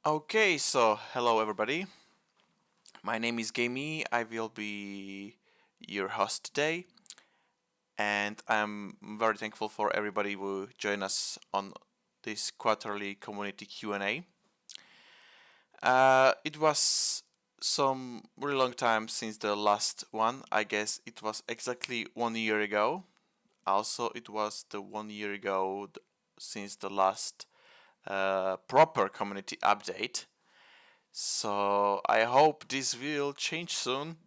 Okay, so hello everybody. My name is Gamey. I will be your host today, and I'm very thankful for everybody who join us on this quarterly community Q&A. It was some really long time since the last one. I guess it was exactly 1 year ago. Also, it was the 1 year ago since the last proper community update. So I hope this will change soon.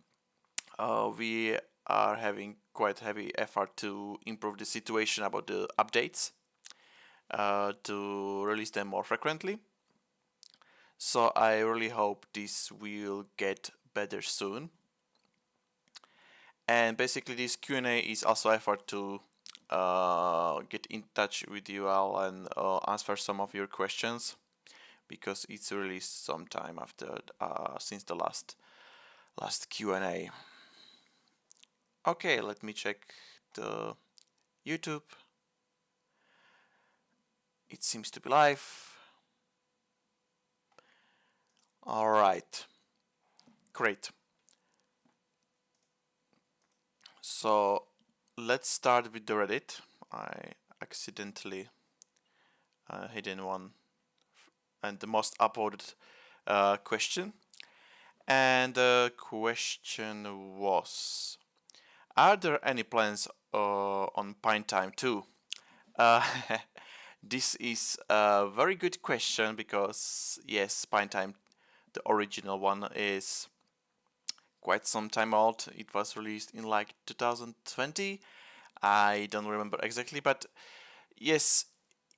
We are having quite heavy effort to improve the situation about the updates, to release them more frequently. So I really hope this will get better soon. And basically, this Q&A is also effort to get in touch with you all and answer some of your questions, because it's released some time after since the last Q&A. Okay, let me check the YouTube. It seems to be live. All right, great. So let's start with the Reddit. I accidentally hidden one and the most upvoted question. And the question was, are there any plans on Pine Time 2? Uh, this is a very good question because, yes, Pine Time, the original one, is quite some time old. It was released in like 2020. I don't remember exactly, but yes,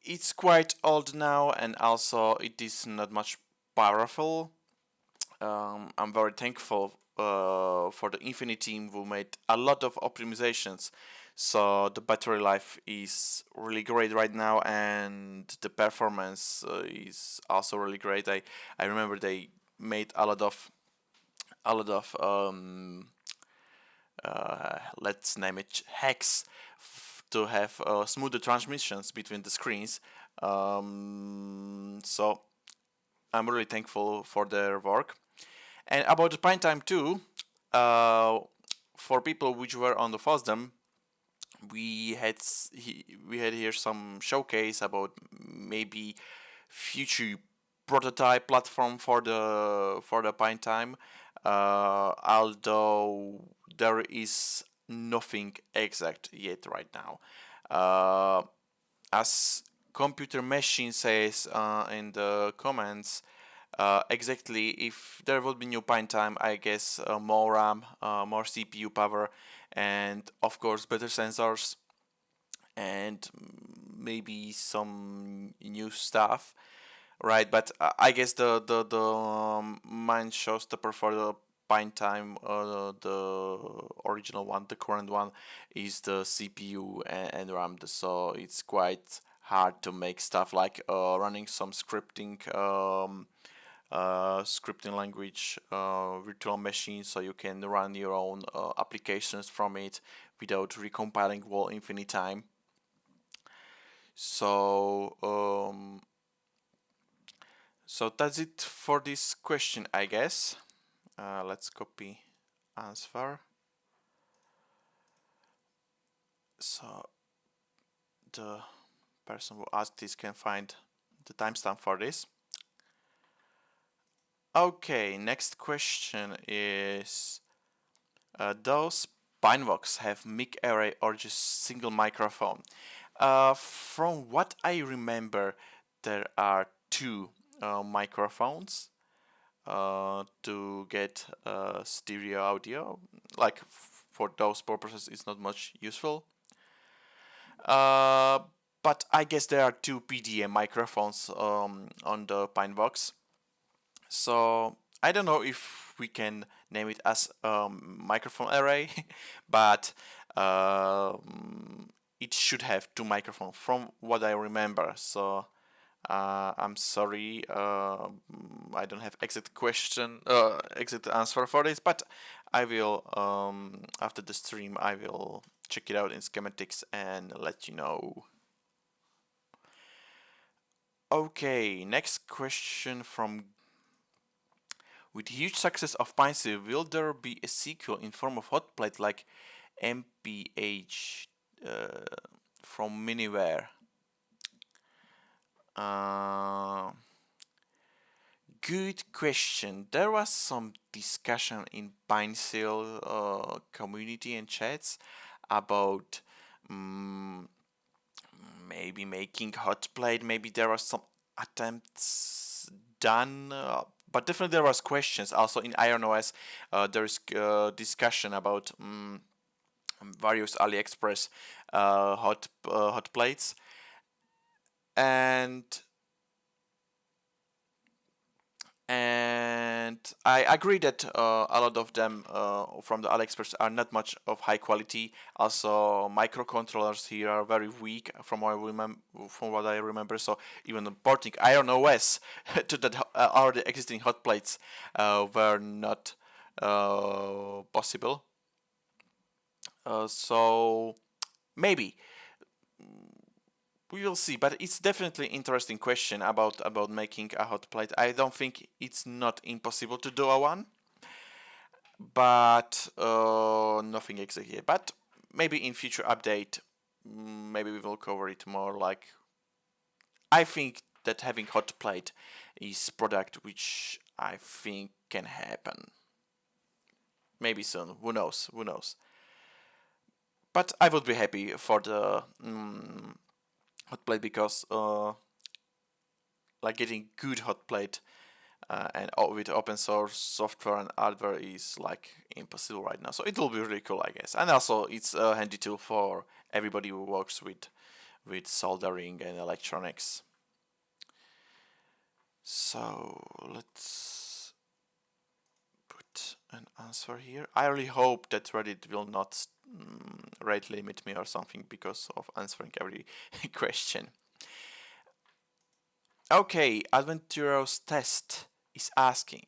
it's quite old now, and also it is not much powerful. I'm very thankful for the Infinity team who made a lot of optimizations. So the battery life is really great right now, and the performance is also really great. I remember they made a lot of let's name it hacks to have smoother transmissions between the screens. So I'm really thankful for their work. And about the Pine Time 2, for people which were on the FOSDEM, we had we had here some showcase about maybe future prototype platform for the Pine Time, although there is nothing exact yet right now. As Computer Machine says in the comments, exactly, if there will be new Pine Time, I guess more RAM, more CPU power, and of course better sensors, and maybe some new stuff, right? But I guess the main showstopper for the Pine Time, the original one, the current one, is the CPU and RAM. So it's quite hard to make stuff like running some scripting language, virtual machine, so you can run your own applications from it without recompiling whole infinite time. So so that's it for this question, I guess. Let's copy answer. So the person who asked this can find the timestamp for this. Okay, next question is, does Pinevox have mic array or just single microphone? From what I remember, there are two microphones to get stereo audio. Like for those purposes, it's not much useful. Uh, but I guess there are two PDM microphones on the Pinevox. So I don't know if we can name it as microphone array, but it should have two microphones from what I remember. So I'm sorry, I don't have exact answer for this, but I will after the stream I will check it out in schematics and let you know. Okay, next question from: with huge success of PINE64, will there be a sequel in form of hotplate like MPH from Miniware? Uh, Good question. There was some discussion in PINE64 community and chats about um, maybe making hotplate. Maybe there were some attempts done, but definitely there was questions. Also in ironOS, there is discussion about various AliExpress hot plates, and I agree that a lot of them from the AliExpress are not much of high quality. Also, microcontrollers here are very weak from what I remember. So even porting Iron OS to that already existing hot plates were not possible. So maybe we will see, but it's definitely interesting question about making a hot plate. I don't think it's not impossible to do a one, but nothing exactly here. But maybe in future update, maybe we will cover it more. Like, I think that having hot plate is product which I think can happen. Maybe soon. Who knows? Who knows? But I would be happy for the hot plate because like getting good hot plate and with open source software and hardware is like impossible right now. So it will be really cool, I guess. And also it's a handy tool for everybody who works with soldering and electronics. So let's put an answer here. I really hope that Reddit will not rate limit me or something because of answering every question. Okay, Adventurous Test is asking,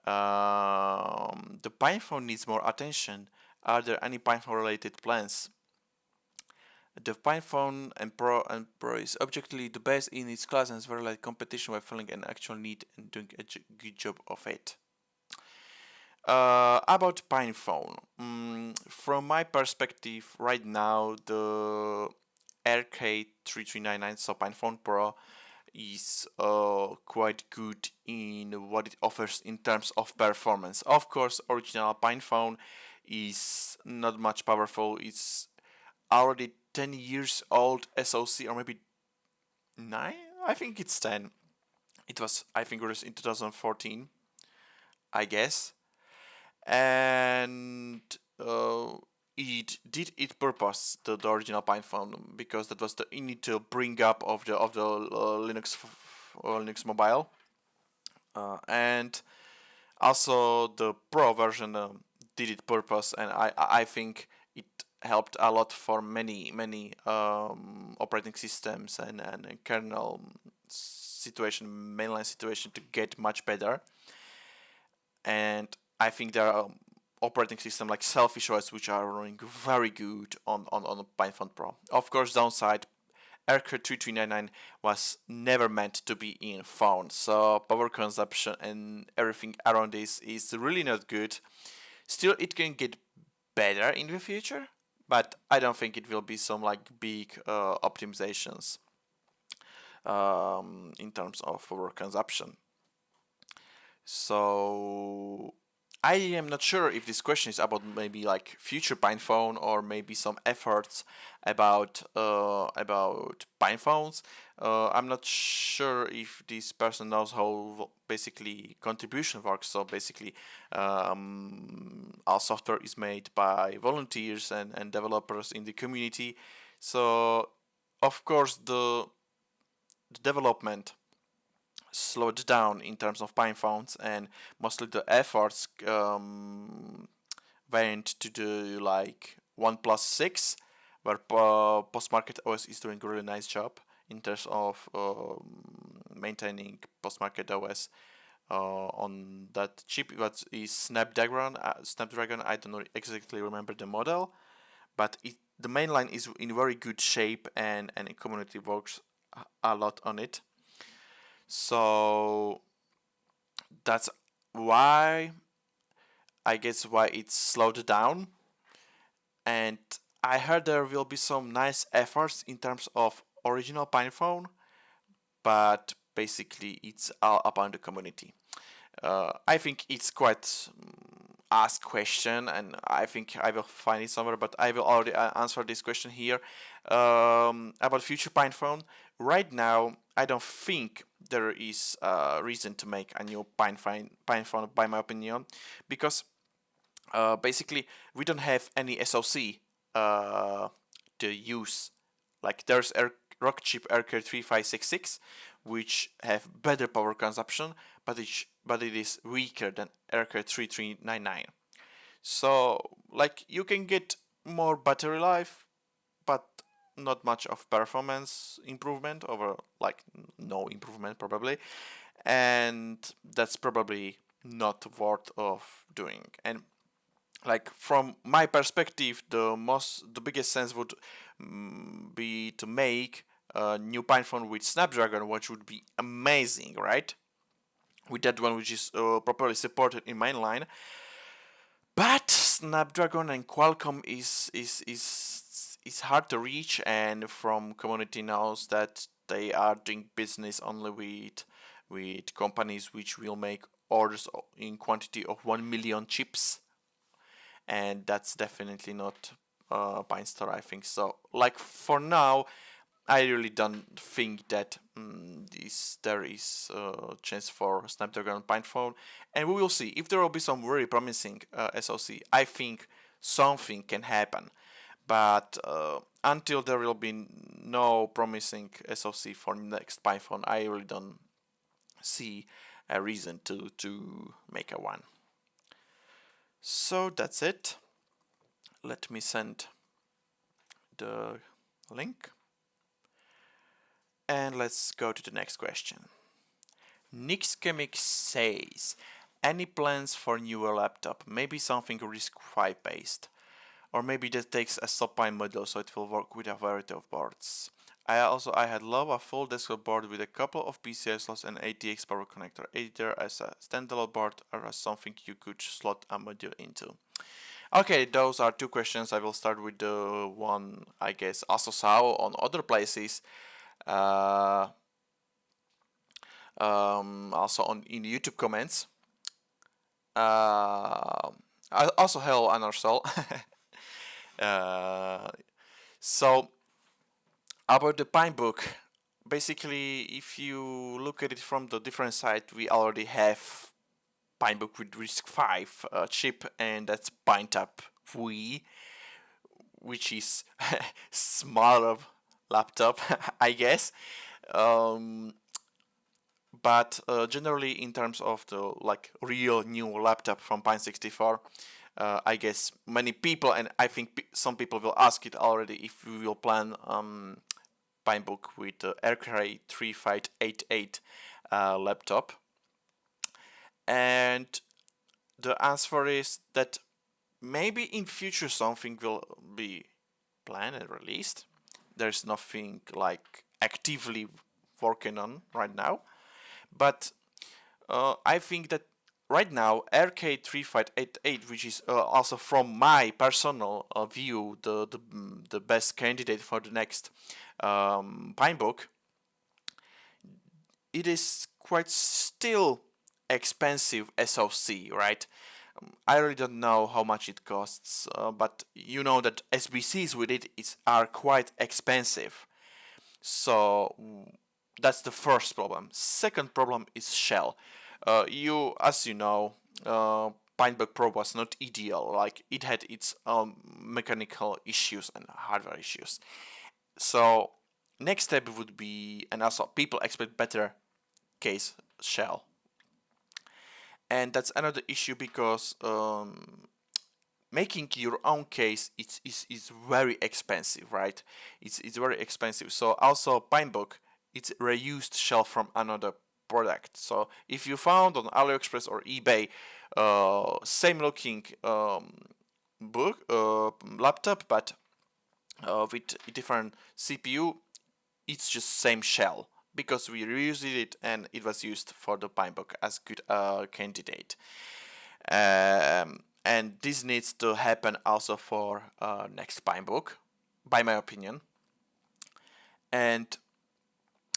the PinePhone needs more attention. Are there any PinePhone related plans? The PinePhone and Pro is objectively the best in its class and is very light competition while filling an actual need and doing a good job of it. About PinePhone, from my perspective, right now the RK3399, so PinePhone Pro, is quite good in what it offers in terms of performance. Of course, original PinePhone is not much powerful. It's already 10 years old SoC, or maybe 9? I think it's 10. It was, I think, released in 2014, I guess. And it did its purpose, the original PinePhone, because that was the initial bring up of the Linux mobile, and also the Pro version did its purpose, and I think it helped a lot for many operating systems and kernel situation, mainline situation to get much better. And I think there are operating systems like Selfish OS which are running very good on the PinePhone Pro. Of course, downside, RK3399 was never meant to be in phone, so power consumption and everything around this is really not good. Still, it can get better in the future, but I don't think it will be some like big optimizations in terms of power consumption. So I am not sure if this question is about maybe like future PinePhone or maybe some efforts about PinePhones. I'm not sure if this person knows how basically contribution works. So basically, our software is made by volunteers and developers in the community. So of course the development slowed down in terms of PinePhones, and mostly the efforts went to the like OnePlus 6, where Postmarket OS is doing a really nice job in terms of maintaining Postmarket OS on that chip. That is Snapdragon. Snapdragon. I don't know exactly remember the model, but the mainline is in very good shape, and the community works a lot on it. So that's why, I guess, why it's slowed down. And I heard there will be some nice efforts in terms of original PinePhone, but basically it's all about the community. I think it's quite asked question, and I think I will find it somewhere, but I will already answer this question here about future PinePhone. Right now, I don't think there is a reason to make a new PinePhone, by my opinion, because basically we don't have any SoC to use. Like there's Rockchip RK3566, which have better power consumption, but it is weaker than RK3399. So like you can get more battery life, but not much of performance improvement, over like no improvement probably, and that's probably not worth of doing. And like from my perspective, the biggest sense would be to make a new PinePhone with Snapdragon, which would be amazing, right? With that one, which is properly supported in mainline. But Snapdragon and Qualcomm is hard to reach, and from community knows that they are doing business only with companies which will make orders in quantity of 1 million chips, and that's definitely not Pine Store, I think. So like for now, I really don't think that there is a chance for Snapdragon PinePhone, and we will see if there will be some very promising SoC. I think something can happen, but until there will be no promising SoC for next PinePhone, I really don't see a reason to make a one. So that's it. Let me send the link. And let's go to the next question. Nixchemic says, any plans for newer laptop? Maybe something RISC-V based, or maybe that takes a sub-Pine model so it will work with a variety of boards. I had love a full desktop board with a couple of PCI slots and ATX power connector, either as a standalone board or as something you could slot a module into. Okay, those are two questions. I will start with the one I guess also saw on other places. Also in the YouTube comments. Also hello Anarsol. So about the Pinebook, basically if you look at it from the different side, we already have Pinebook with RISC-V chip, and that's PineTap V, which is smaller laptop, I guess. But generally, in terms of the like real new laptop from PINE64, I guess many people, and I think some people will ask it already, if we will plan Pinebook with the RK3588 laptop. And the answer is that maybe in future something will be planned and released. There's nothing like actively working on right now, but I think that right now RK3588, which is also from my personal view the best candidate for the next Pinebook, it is quite still expensive SoC, right? I really don't know how much it costs, but you know that SBCs with it are quite expensive. So that's the first problem. Second problem is shell. As you know, Pinebook Pro was not ideal. Like it had its mechanical issues and hardware issues. So next step would be, and also people expect better case shell. And that's another issue because making your own case is very expensive, right? It's very expensive. So also Pinebook, it's reused shell from another product. So if you found on AliExpress or eBay same looking laptop but with a different CPU, it's just same shell. because we reused it and it was used for the PineBook as good candidate. And this needs to happen also for next PineBook, by my opinion. And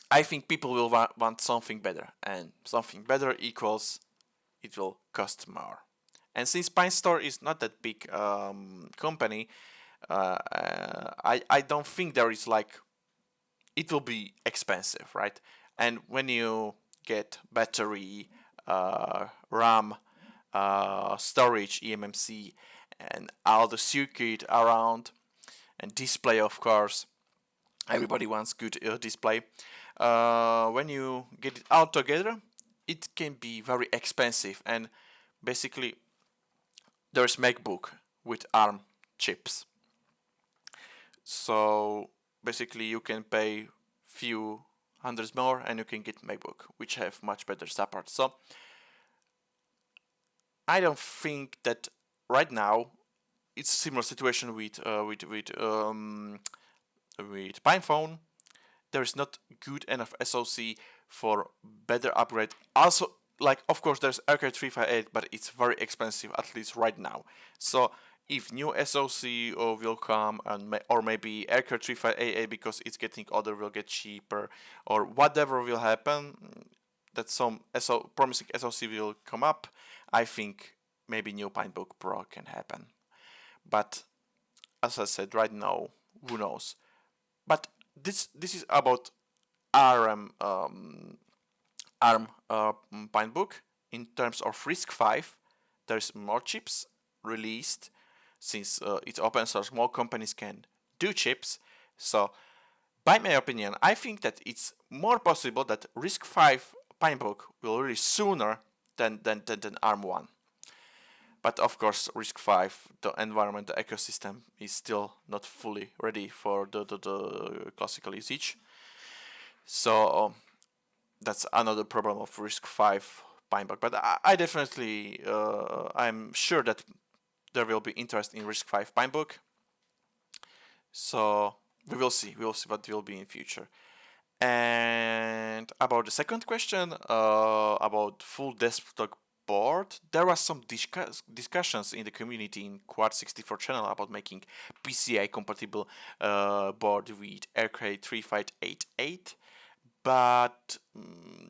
I think people will want something better, and something better equals it will cost more. And since PineStore is not that big company, I don't think there is like it will be expensive, right? And when you get battery, RAM, storage, eMMC, and all the circuit around, and display, of course, everybody wants good display. When you get it all together, it can be very expensive. And basically, there's MacBook with ARM chips. So basically, you can pay few hundreds more, and you can get MacBook, which have much better support. So I don't think that right now it's a similar situation with PinePhone. There is not good enough SoC for better upgrade. Also, like of course there's RK358, but it's very expensive, at least right now. So if new SoC will come, and or maybe RK358 because it's getting older will get cheaper, or whatever will happen, that some promising SoC will come up, I think maybe new PineBook Pro can happen. But as I said, right now, who knows? But this is about ARM PineBook. In terms of RISC-V, there's more chips released. Since it's open source, more companies can do chips. So, by my opinion, I think that it's more possible that RISC-V PineBook will release sooner than ARM1. But of course, RISC-V, the environment, the ecosystem is still not fully ready for the classical usage. So that's another problem of RISC-V PineBook. But I definitely, I'm sure that there will be interest in RISC-V PineBook. So we will see what will be in future. And about the second question, about full desktop board, there was some discussions in the community in Quad64 channel about making PCI compatible board with RK3588, but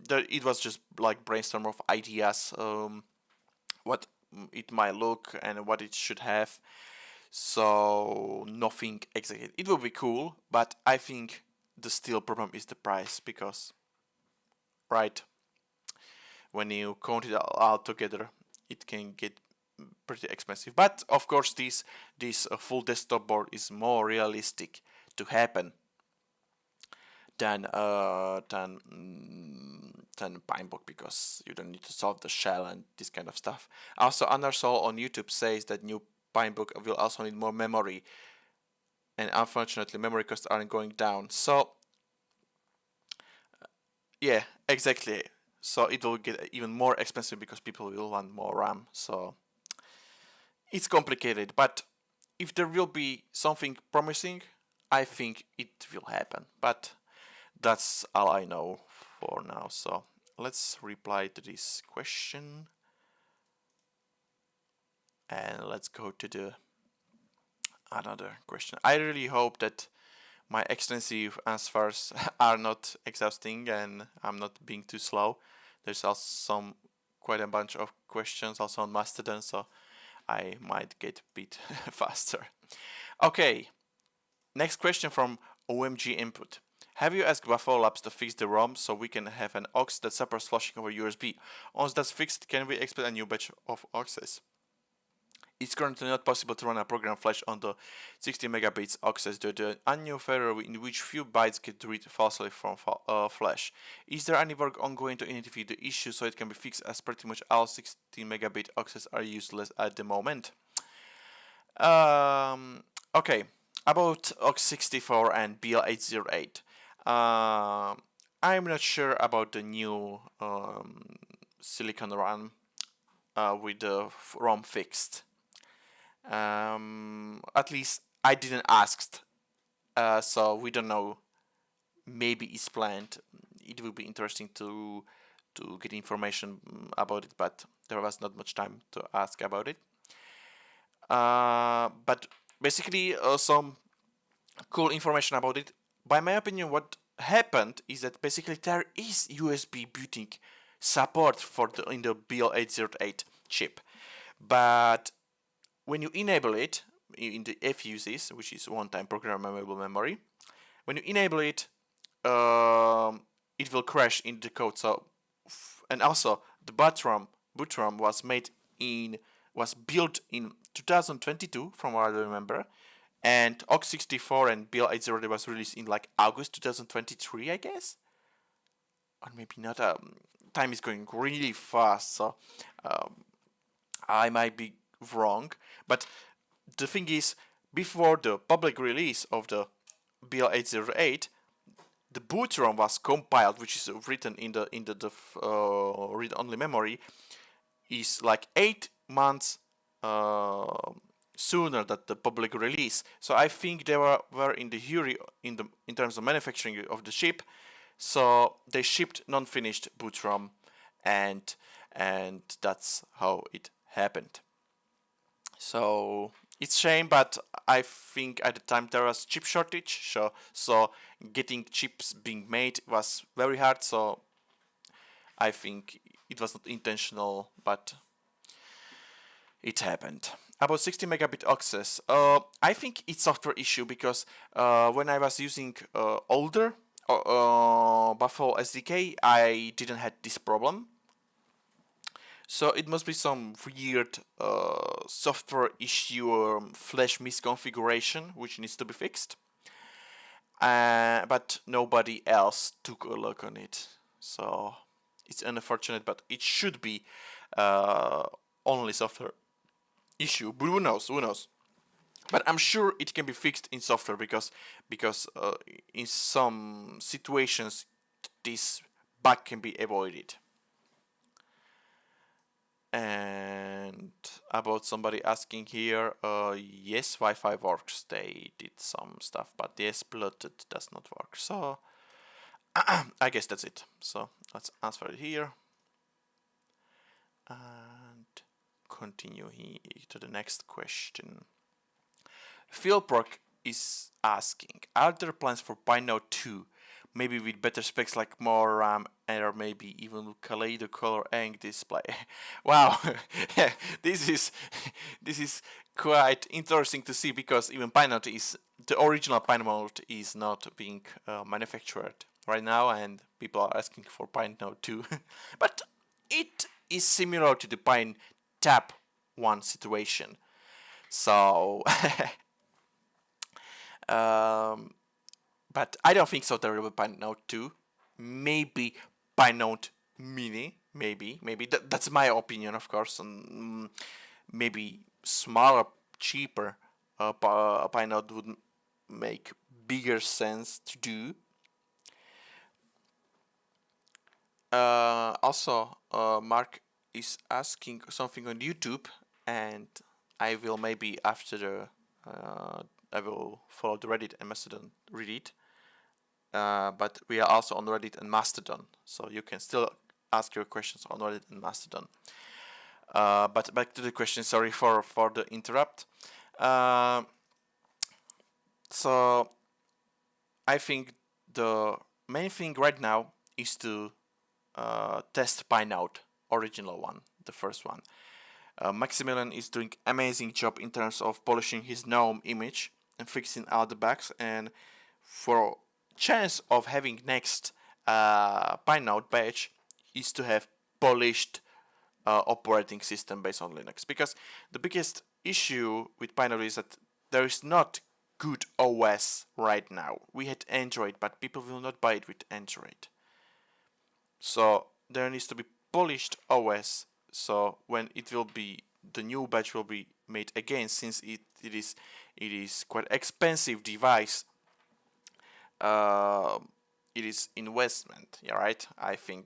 it was just like brainstorm of ideas, what it might look and what it should have. So nothing exactly. It will be cool, but I think the still problem is the price, because right when you count it all together, it can get pretty expensive. But of course, this full desktop board is more realistic to happen than PineBook, because you don't need to solve the shell and this kind of stuff. Also, Undersoul on YouTube says that new PineBook will also need more memory, and unfortunately, memory costs aren't going down. So yeah, exactly. So it will get even more expensive because people will want more RAM. So it's complicated, but if there will be something promising, I think it will happen. But that's all I know for now. So let's reply to this question. And let's go to the another question. I really hope that my extensive answers are not exhausting and I'm not being too slow. There's also quite a bunch of questions also on Mastodon, so I might get a bit faster. Okay, next question from OMG Input. Have you asked Buffalo Labs to fix the ROM so we can have an aux that supports flashing over USB? Once that's fixed, can we expect a new batch of auxes? It's currently not possible to run a program flash on the 60 megabits access due to an unknown failure in which few bytes get read falsely from flash. Is there any work ongoing to identify the issue so it can be fixed, as pretty much all 60 megabit access are useless at the moment? Okay, about aux64 and BL808. I'm not sure about the new Silicon RAM with the ROM fixed. At least I didn't ask, so we don't know. Maybe it's planned. it will be interesting to get information about it, but there was not much time to ask about it. But basically, some cool information about it. By my opinion, what happened is that basically there is USB booting support for in the BL808 chip, but when you enable it in the FUSIS, which is one-time programmable memory, when you enable it, it will crash in the code. So, and also the boot ROM was built in 2022, from what I remember, and OX64 and BL808 was released in like August 2023, I guess, or maybe not. Time is going really fast, so I might be wrong, but the thing is, before the public release of the BL808, the boot ROM was compiled, which is written in the read-only memory, is like 8 months sooner than the public release. So I think they were in the hurry in terms of manufacturing of the chip. So they shipped non-finished boot ROM, and that's how it happened. So it's a shame, but I think at the time there was chip shortage, so getting chips being made was very hard. So I think it was not intentional, but it happened. About 60 megabit access, I think it's software issue, because when I was using older Buffalo SDK, I didn't have this problem. So it must be some weird software issue or flash misconfiguration which needs to be fixed. But nobody else took a look on it. So it's unfortunate, but it should be only software issue. But who knows? Who knows? But I'm sure it can be fixed in software, because in some situations this bug can be avoided. And about somebody asking here, yes, Wi-Fi works. They did some stuff, but yes, Bluetooth does not work. So I guess that's it. So let's answer it here and continue here to the next question. Philbrook is asking, are there plans for PINE 2? Maybe with better specs like more RAM, or maybe even Kaleido color and display. Wow, this is quite interesting to see, because even PINE is the original PINE mode is not being manufactured right now, and people are asking for PINE 2. But it is similar to the PINE Tab 1 situation. So but I don't think so. There will be PINE 2, maybe PINE Mini, maybe. That's my opinion, of course. And maybe smaller, cheaper PINE would make bigger sense to do. Also, Mark is asking something on YouTube, and I will maybe after the I will follow the Reddit and Mastodon Reddit. But we are also on Reddit and Mastodon, so you can still ask your questions on Reddit and Mastodon. But back to the question, sorry for the interrupt. So I think the main thing right now is to test PINE original one, the first one. Maximilian is doing amazing job in terms of polishing his GNOME image and fixing all the bugs, and for chance of having next PINE batch is to have polished operating system based on Linux, because the biggest issue with PINE is that there is not good OS right now. We had Android, but people will not buy it with Android. So there needs to be polished OS. So when it will be, the new batch will be made again, since it is quite expensive device. It is investment, yeah, right? I think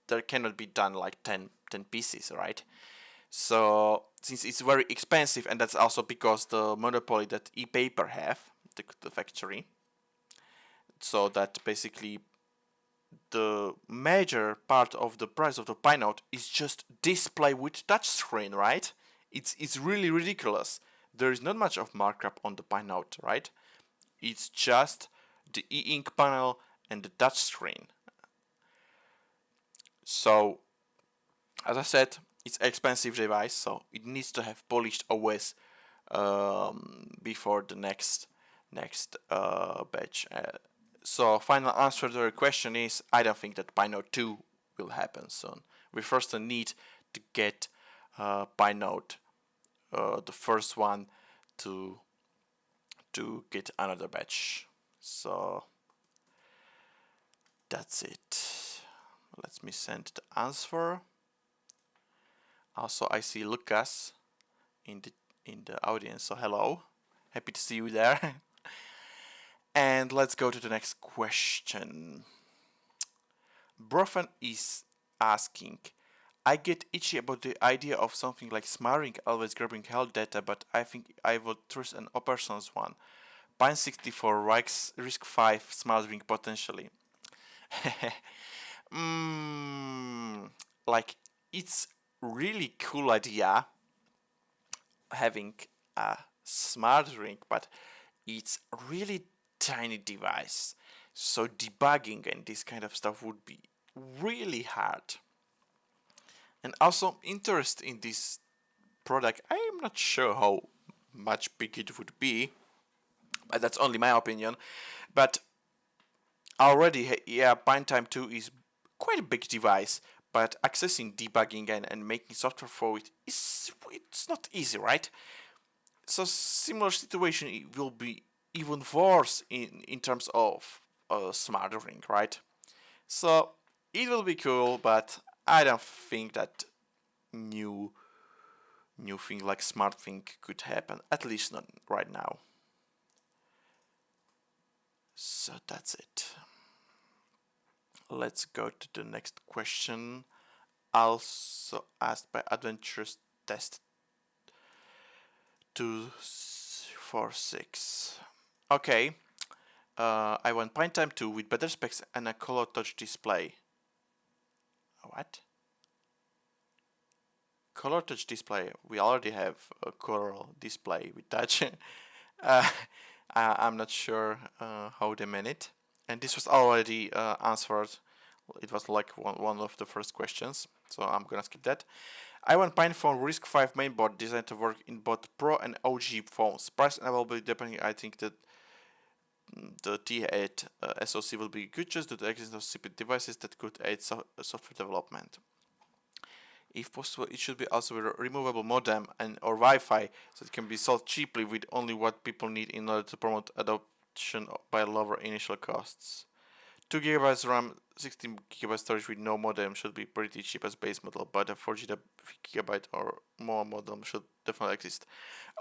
there cannot be done like 10 pieces, right? So since it's very expensive, and that's also because the monopoly that ePaper have, the factory, so that basically the major part of the price of the Pi Note is just display with touchscreen, right? It's really ridiculous. There is not much of markup on the Pi Note, right? It's just the e-ink panel and the touchscreen. So, as I said, it's an expensive device, so it needs to have polished OS before the next batch. So final answer to your question is I don't think that Pi Note 2 will happen soon. We first need to get Pi Note, the first one, to get another batch. So that's it. Let me send the answer. Also, I see Lucas in the audience, so hello. Happy to see you there. And let's go to the next question. Brofen is asking, I get itchy about the idea of something like smarring always grabbing health data, but I think I would trust an operations one. PINE64 risk 5 smothering potentially. Like, it's really cool idea having a smart ring, but it's really tiny device, so debugging and this kind of stuff would be really hard. And also interest in this product, I am not sure how much big it would be, but that's only my opinion. But already, yeah, PineTime 2 is quite a big device, but accessing debugging and making software for it it's not easy, right? So similar situation, it will be even worse in terms of smothering, right? So it will be cool, but I don't think that new thing like smart thing could happen, at least not right now. So that's it. Let's go to the next question, also asked by Adventurous Test 246. Okay, I want PineTime 2 with better specs and a color touch display. What? Color touch display? We already have a color display with touch. I'm not sure how they meant it. And this was already answered. It was like one of the first questions, so I'm gonna skip that. I want PinePhone Risk 5 mainboard designed to work in both Pro and OG phones. Price and availability depending, I think that the T8 SoC will be good just due to the existence of CPU devices that could aid software development. If possible, it should be also a removable modem and or Wi-Fi, so it can be sold cheaply with only what people need in order to promote adoption by lower initial costs. 2 GB RAM, 16 GB storage with no modem should be pretty cheap as base model, but a 4 GB or more modem should definitely exist.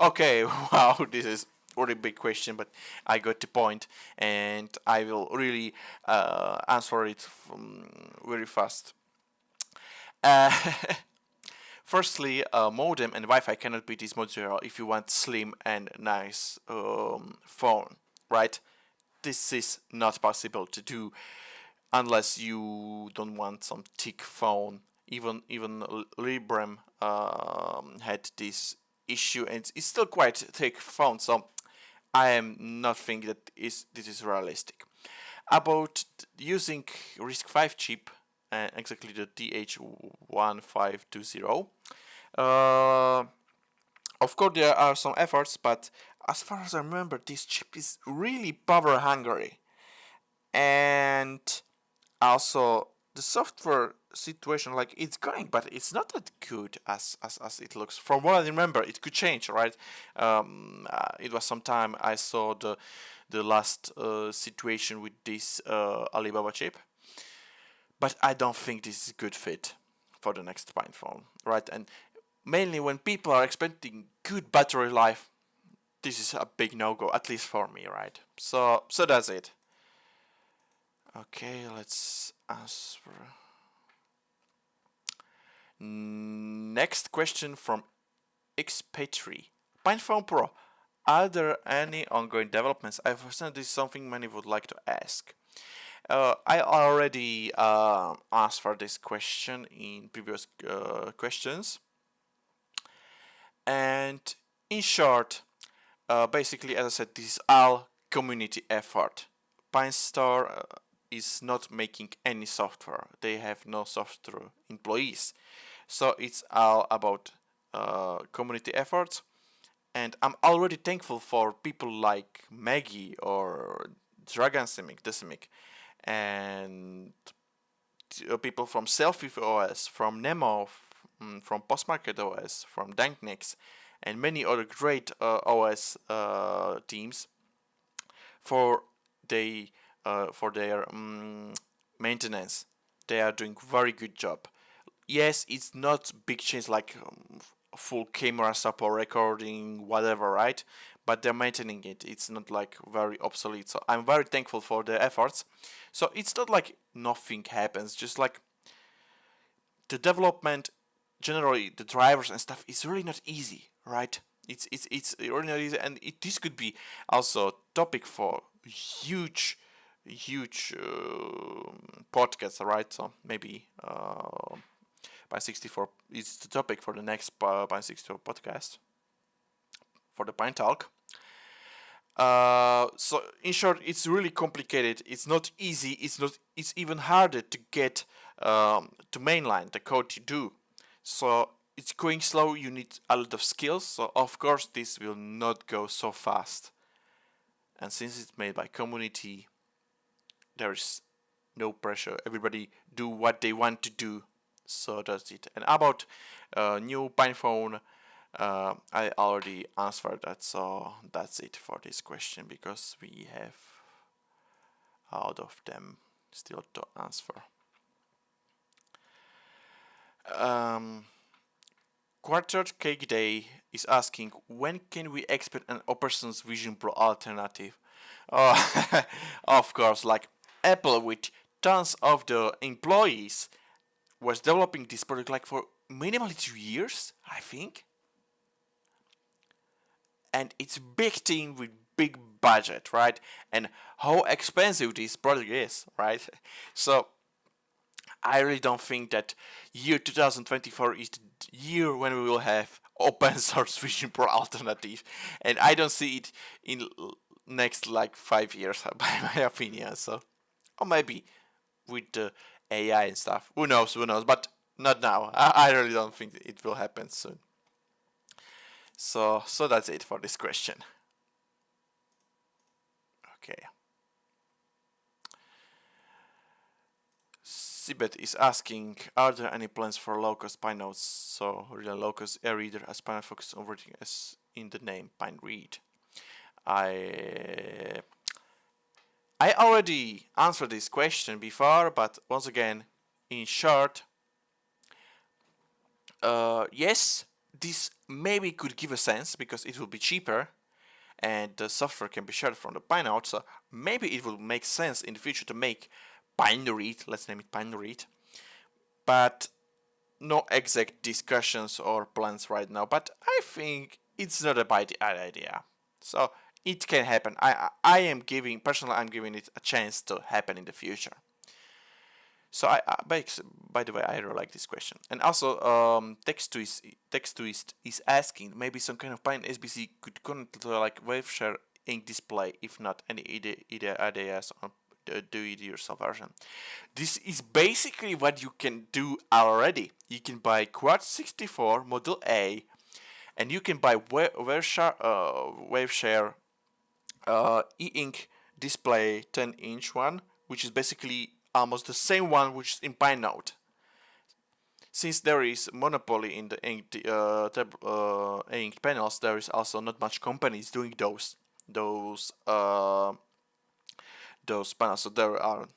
Okay, wow, this is a really big question, but I got the point, and I will really answer it very fast. Firstly, modem and Wi-Fi cannot be this modular if you want slim and nice phone, right? This is not possible to do unless you don't want some thick phone. Even Librem had this issue, and it's still quite thick phone. So I am not thinking that this is realistic. About using RISC 5 chip, exactly the TH1520. Of course, there are some efforts, but as far as I remember, this chip is really power hungry, and also the software situation, like, it's going, but it's not that good as it looks. From what I remember, it could change, right? It was some time I saw the last situation with this Alibaba chip, but I don't think this is a good fit for the next Pine phone, right? And mainly when people are expecting good battery life, this is a big no-go, at least for me, right? So that's it. Okay, let's answer. Next question from Xpatry. PinePhone Pro, are there any ongoing developments? I understand this is something many would like to ask. I already asked for this question in previous questions, and in short, basically, as I said, this is all community effort. PINE64 is not making any software. They have no software employees, so it's all about community efforts. And I'm already thankful for people like Maggie or Dragon Decimic, and people from Selfie OS, from Nemo, from Postmarket OS, from Danknex, and many other great OS teams for they for their maintenance. They are doing very good job. Yes, it's not big change like full camera support, recording, whatever, right? But they're maintaining it. It's not like very obsolete. So I'm very thankful for the efforts. So it's not like nothing happens. Just like the development, generally the drivers and stuff is really not easy, right? It's really not easy, and this could be also topic for huge podcasts, right? So maybe PINE64 is the topic for the next PINE64 podcast for the Pine Talk. So in short, it's really complicated. It's not easy. It's even harder to get to mainline the code you do. So it's going slow. You need a lot of skills. So of course this will not go so fast. And since it's made by community, there is no pressure. Everybody do what they want to do. So that's it. And about new PinePhone, I already answered that, so that's it for this question because we have out of them still to answer. Quartered Cake Day is asking, when can we expect an Operson's Vision Pro alternative? Oh, of course, like Apple with tons of the employees was developing this product like for minimally 2 years, I think. And it's big team with big budget, right? And how expensive this product is, right? So I really don't think that year 2024 is the year when we will have open source Vision Pro alternative, and I don't see it in next like 5 years, by my opinion. So, or maybe with the AI and stuff, who knows? But not now. I really don't think it will happen soon. So that's it for this question. Okay. Sibet is asking, are there any plans for low-cost Pine nodes? So real low-cost e-reader as Pine focus on everything as in the name Pine Read. I already answered this question before, but once again, in short, yes, this maybe could give a sense because it will be cheaper and the software can be shared from the Pine node, so maybe it will make sense in the future to make Pine Read, let's name it Pine Read, but no exact discussions or plans right now, but I think it's not a bad idea. So it can happen. I am giving, personally, I'm giving it a chance to happen in the future. So by the way, I really like this question. And also, Text is asking, maybe some kind of Pine SBC could connect to like WaveShare ink display. If not, any either ideas on do it yourself version. This is basically what you can do already. You can buy Quad64 Model A, and you can buy WaveShare e-ink display 10-inch one, which is basically almost the same one which is in PineNote. Since there is monopoly in the ink panels, there is also not much companies doing those panels. So there are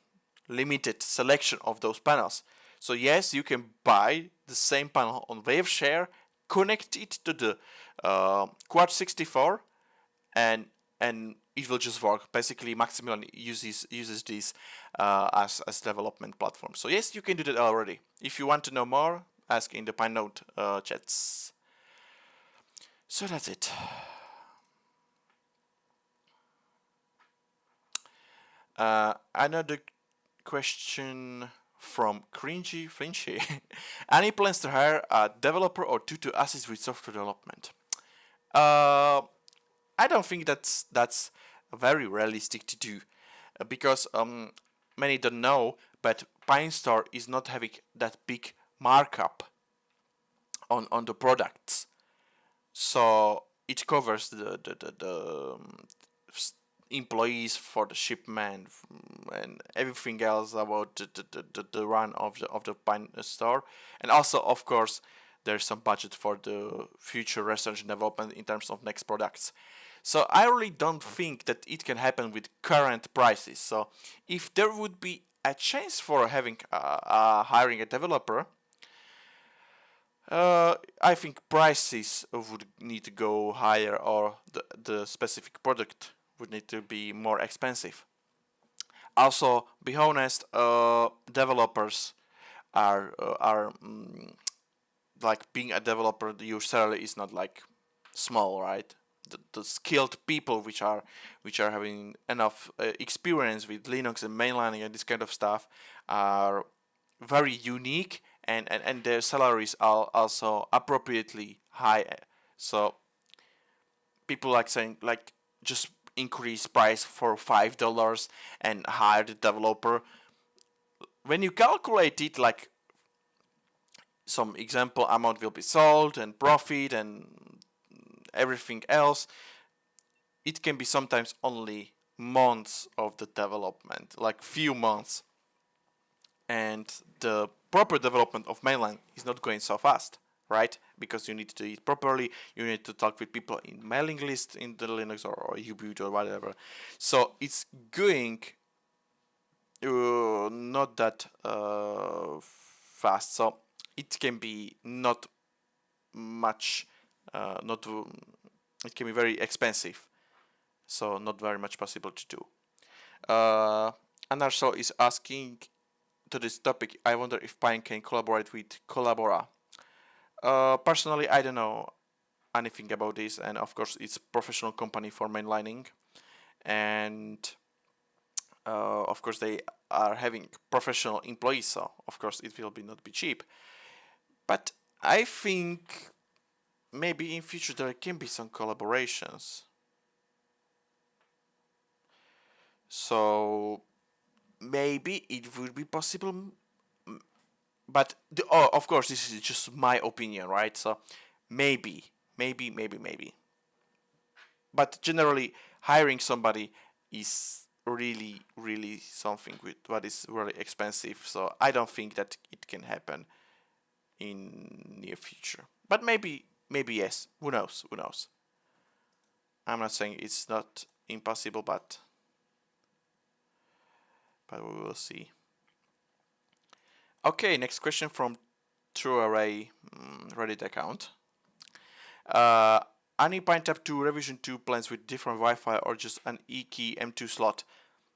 limited selection of those panels. So yes, you can buy the same panel on WaveShare, connect it to the Quad64, and it will just work. Basically, Maximilian uses this as development platform. So yes, you can do that already. If you want to know more, ask in the PineNote chats. So that's it. Another question from Cringy Finchy. Any plans to hire a developer or two to assist with software development? I don't think that's very realistic to do, because many don't know, but PINE64 is not having that big markup on the products, so it covers the employees for the shipment and everything else about the run of the PINE64, and also of course there's some budget for the future research and development in terms of next products. So I really don't think that it can happen with current prices. So if there would be a chance for having hiring a developer, I think prices would need to go higher, or the specific product would need to be more expensive. Also, be honest, developers are like, being a developer, your salary is not like small, right? The skilled people which are having enough experience with Linux and mainlining and this kind of stuff are very unique, and their salaries are also appropriately high. So people like saying, like, just increase price for $5 and hire the developer. When you calculate it, like, some example amount will be sold and profit and everything else, it can be sometimes only months of the development, like few months, and the proper development of mainline is not going so fast, right? Because you need to do it properly, you need to talk with people in mailing list in the Linux or Ubuntu or whatever, so it's going not that fast, so it can be not much, it can be very expensive, so not very much possible to do. Anarso is asking to this topic, I wonder if Pine can collaborate with Collabora. Personally, I don't know anything about this, and of course it's professional company for mainlining, and of course they are having professional employees, so of course it will not be cheap. But I think maybe in future there can be some collaborations. So maybe it would be possible, but of course this is just my opinion, right? So maybe. But generally, hiring somebody is really something with what is really expensive. So I don't think that it can happen in near future. But maybe yes. Who knows? I'm not saying it's not impossible, but we will see. Okay, next question from TrueArray Reddit account. Any PineTap 2 revision 2 plans with different Wi-Fi or just an E-key M2 slot?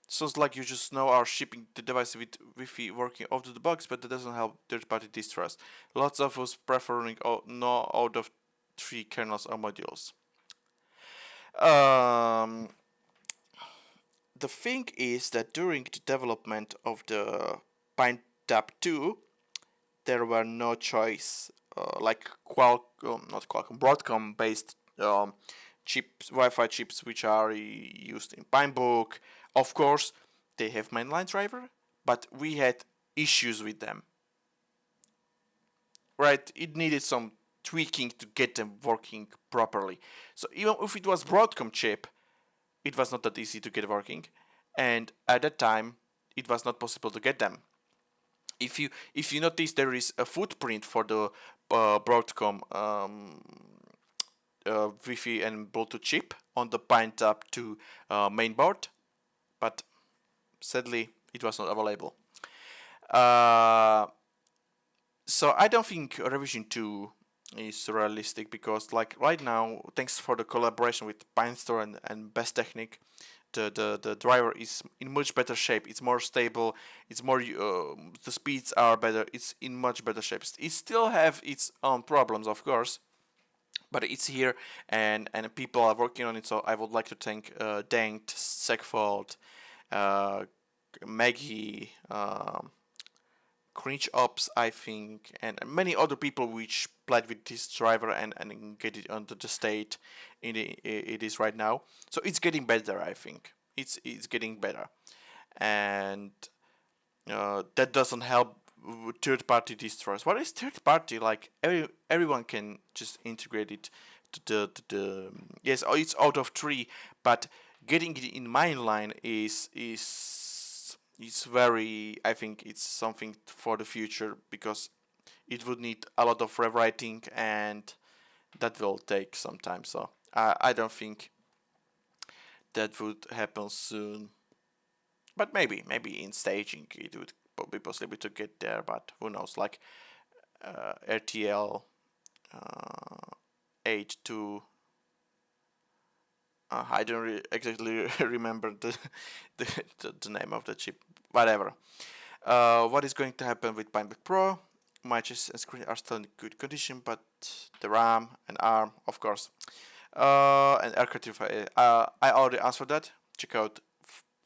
Sounds like you just now are shipping the device with Wi-Fi working out of the box, but that doesn't help third-party distros. Lots of us preferring no out of 3 kernels or modules. The thing is that during the development of the PineTap 2, there were no choice, like Broadcom based chips, Wi-Fi chips, which are used in Pinebook. Of course, they have mainline driver, but we had issues with them. Right, it needed some tweaking to get them working properly. So even if it was Broadcom chip, it was not that easy to get working, and at that time, it was not possible to get them. If you notice, there is a footprint for the Broadcom Wi-Fi and Bluetooth chip on the PineTap 2 mainboard, but sadly it was not available. So I don't think revision 2 is realistic, because like right now, thanks for the collaboration with PineStore and Best Technique, the driver is in much better shape. It's more stable. It's more the speeds are better. It's in much better shape. It still have its own problems, of course, but it's here, and people are working on it. So I would like to thank Dankt, Segfault, Maggie, Cringe Ops, I think, and many other people which played with this driver and get it onto the state it is right now. So it's getting better, I think. It's getting better, and that doesn't help third-party distros. What is third-party? Like everyone can just integrate it to the yes. It's out of three, but getting it in mainline is very. I think it's something for the future because it would need a lot of rewriting and that will take some time. So I don't think that would happen soon. But maybe in staging it would be possible to get there, but who knows? Like RTL 82. I don't exactly remember the name of the chip. Whatever. What is going to happen with PineBook Pro? My chest and screen are still in good condition, but the RAM and ARM, of course, and Archive. I already answered that. Check out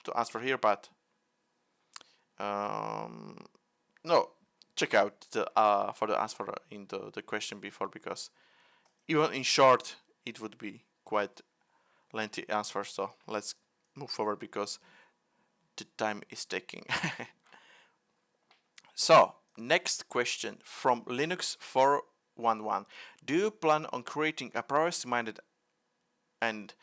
to answer here, but no, check out the for the answer in the question before, because even in short it would be quite lengthy answer. So let's move forward because the time is taking. So next question from Linux 411: do you plan on creating a privacy-minded and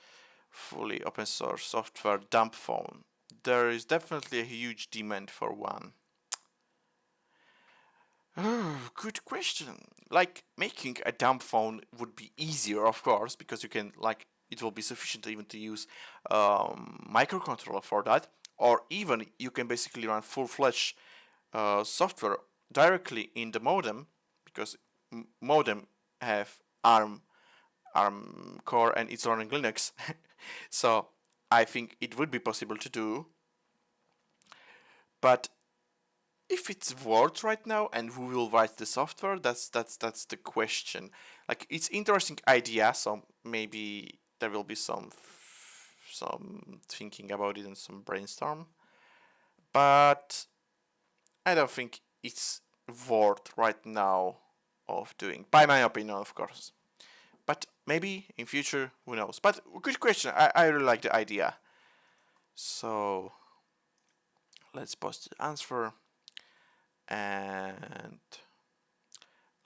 fully open source software dump phone? There is definitely a huge demand for one. Good question. Like, making a dumb phone would be easier, of course, because you can, like, it will be sufficient even to use microcontroller for that, or even you can basically run full-fledged software directly in the modem, because modem have ARM core and it's running Linux. So I think it would be possible to do, but if it's worth right now and who will write the software, that's the question. Like, it's interesting idea, so maybe there will be some thinking about it and some brainstorm, but I don't think it's worth right now of doing, by my opinion, of course. But maybe in future, who knows. But good question. I really like the idea. So let's post the answer and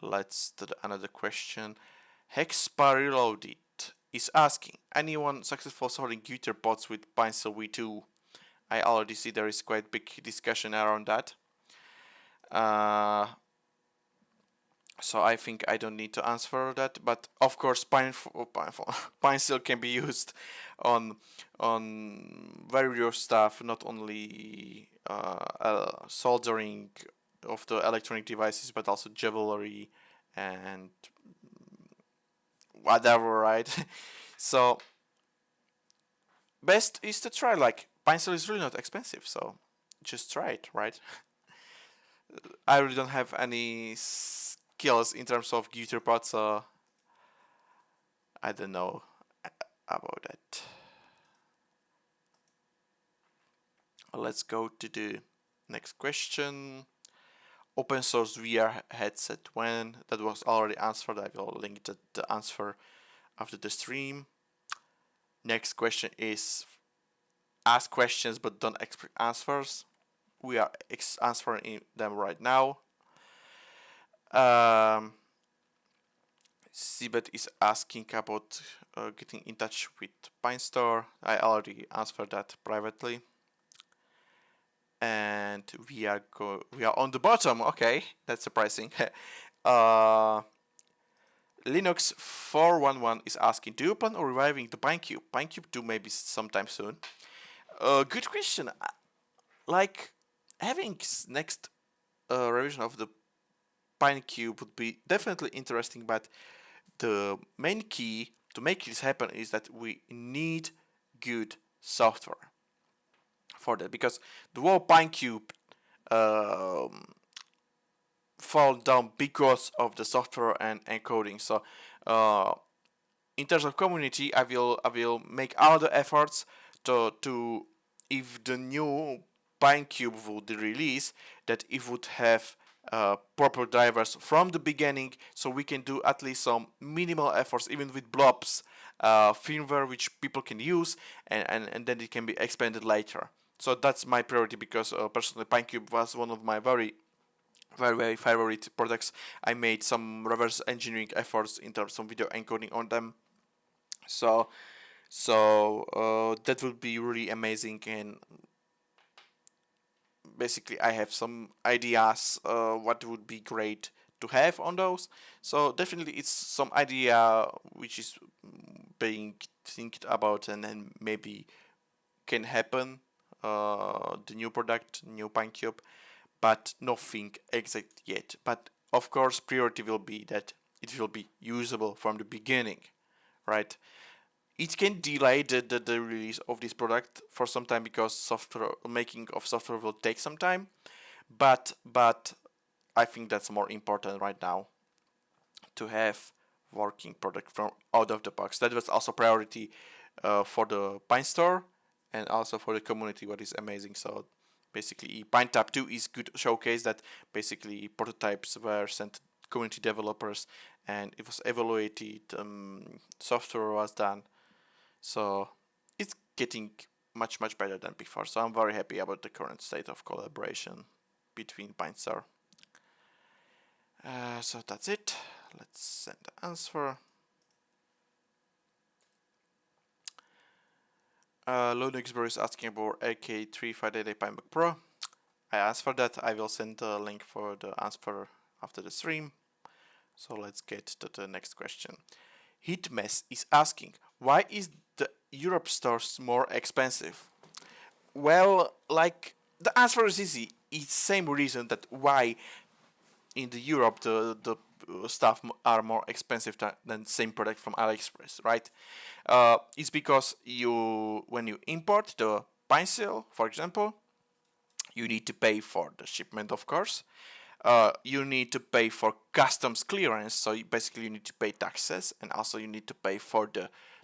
let's do another question. Hexpa Reloaded is asking, anyone successful sorting Gutter bots with PineSil v2? I already see there is quite big discussion around that. So I think I don't need to answer that, but of course PineSil can be used on various stuff, not only soldering of the electronic devices, but also jewelry and whatever, right? So best is to try. Like, PineSil is really not expensive, so just try it, right? I really don't have any skills in terms of guitar parts, so I don't know about that. Let's go to the next question. Open source VR headset when? That was already answered. I will link the answer after the stream. Next question is ask questions but don't expect answers. We are answering them right now. Sibet is asking about getting in touch with PineStore. I already answered that privately. And we are on the bottom. Okay, that's surprising. Linux 411 is asking, do you plan on reviving the PineCube? PineCube 2 maybe sometime soon. Good question. Like, having next revision of the PineCube would be definitely interesting, but the main key to make this happen is that we need good software for that, because the whole PineCube fall down because of the software and encoding. So in terms of community, I will make all the efforts to if the new PineCube would release, that it would have proper drivers from the beginning, so we can do at least some minimal efforts, even with blobs firmware which people can use, and then it can be expanded later. So that's my priority, because personally PineCube was one of my very favorite products. I made some reverse engineering efforts in terms of video encoding on them. So that would be really amazing, and basically I have some ideas what would be great to have on those. So definitely it's some idea which is being think about, and then maybe can happen, the new product, new PineCube, but nothing exact yet. But of course priority will be that it will be usable from the beginning, right? It can delay the release of this product for some time, because software making of software will take some time, but I think that's more important right now, to have working product from out of the box. That was also priority for the Pine Store, and also for the community, what is amazing. So basically PineTap 2 is good showcase that basically prototypes were sent to community developers, and it was evaluated, software was done. So it's getting much better than before. So I'm very happy about the current state of collaboration between PineStar. So that's it. Let's send the answer. Loadexberry is asking about AK358 PineBook Pro. I asked for that. I will send the link for the answer after the stream. So let's get to the next question. Hitmess is asking, why is the Europe stores more expensive? Well, like, the answer is easy. It's same reason that why in the Europe the stuff are more expensive than same product from AliExpress, right? It's because when you import the pencil, for example, you need to pay for the shipment, of course. You need to pay for customs clearance, so basically you need to pay taxes, and also you need to pay for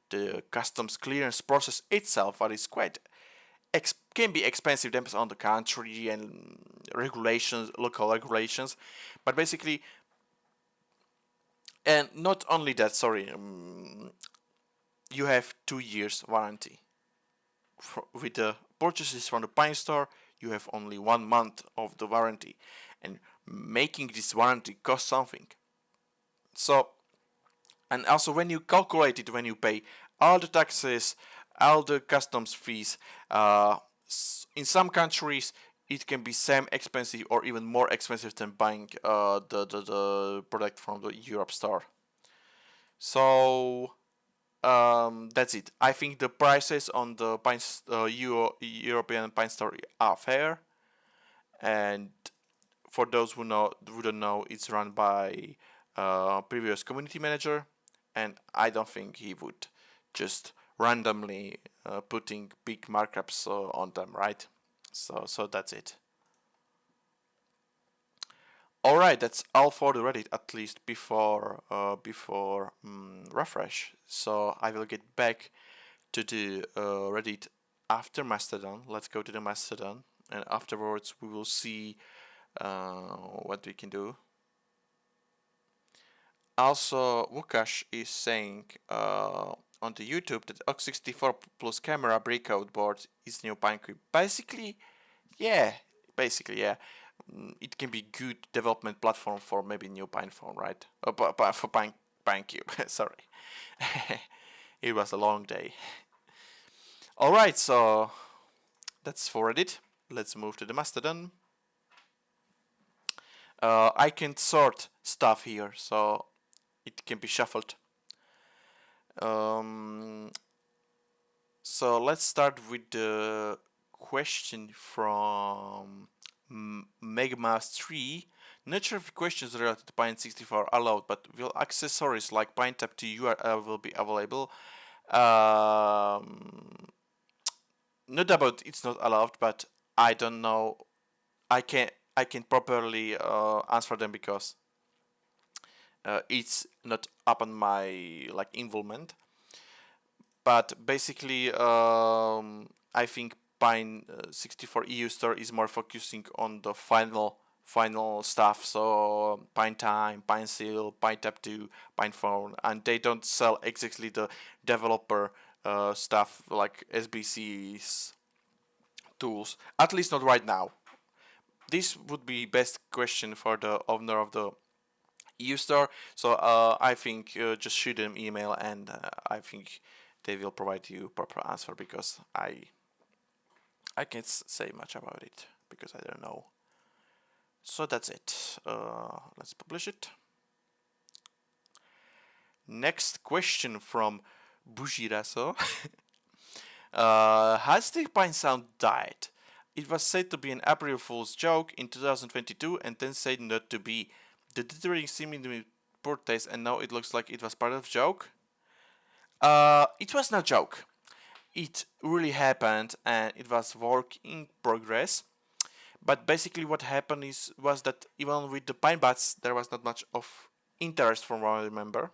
the customs clearance process itself, what is quite can be expensive, depends on the country and regulations, local regulations, but basically, and not only that, sorry, you have 2 years warranty. With the purchases from the Pine Store, you have only 1 month of the warranty, and making this warranty costs something. So, and also when you calculate it, when you pay all the taxes, all the customs fees, in some countries it can be same expensive or even more expensive than buying the product from the Europe store. So that's it. I think the prices on the European Pine Store are fair, and for those who don't know, it's run by previous community manager, and I don't think he would just randomly putting big markups on them, right? So that's it. All right, that's all for the Reddit, at least before refresh. So I will get back to the Reddit after Mastodon. Let's go to the Mastodon, and afterwards we will see what we can do. Also, Wukash is saying on the YouTube that Ox64 plus camera breakout board is new PineCube. Basically, yeah. It can be good development platform for maybe new PinePhone, right? For PineCube. Sorry, it was a long day. All right, so that's for Reddit. Let's move to the Mastodon. I can sort stuff here, so it can be shuffled. So let's start with the question from Megmas3. Not sure if questions related to PINE64 are allowed, but will accessories like PineTap 2 URL will be available? Not about it's not allowed, but I don't know. I can properly answer them, because it's not upon my involvement. But basically, I think PINE64 EU store is more focusing on the final stuff. So PineTime, PineSeal, PineTap2, PinePhone, and they don't sell exactly the developer stuff like SBC's tools. At least not right now. This would be best question for the owner of the EU store. So I think just shoot them email, and I think they will provide you proper answer, because I can't say much about it because I don't know. So that's it. Let's publish it. Next question from Bujiraso. Has the Pine sound died? It was said to be an April Fool's joke in 2022 and then said not to be. The deteriorating seemingly poor taste, and now it looks like it was part of the joke. It was no joke. It really happened, and it was work in progress. But basically what happened was that even with the pine buds, there was not much of interest from what I remember.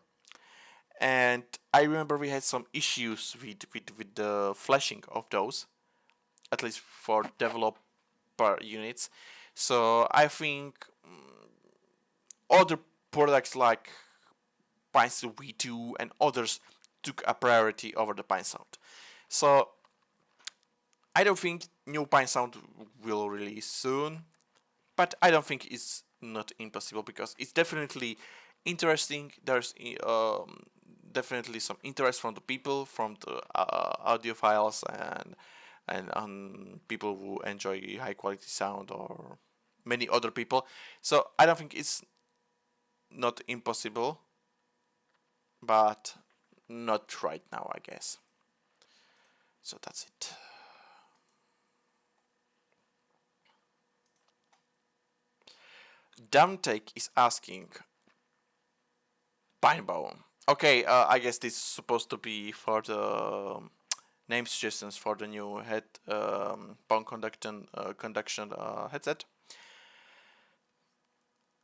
And I remember we had some issues with the flashing of those, at least for developer units. So I think other products like PineSound V2 and others took a priority over the PineSound. So I don't think new PineSound will release soon, but I don't think it's not impossible, because it's definitely interesting. There's definitely some interest from the people, from the audiophiles, and people who enjoy high quality sound, or many other people. So I don't think it's not impossible, but not right now, I guess. So that's it. Downtake is asking, Pinebone. Okay, I guess this is supposed to be for the name suggestions for the new bone conduction headset.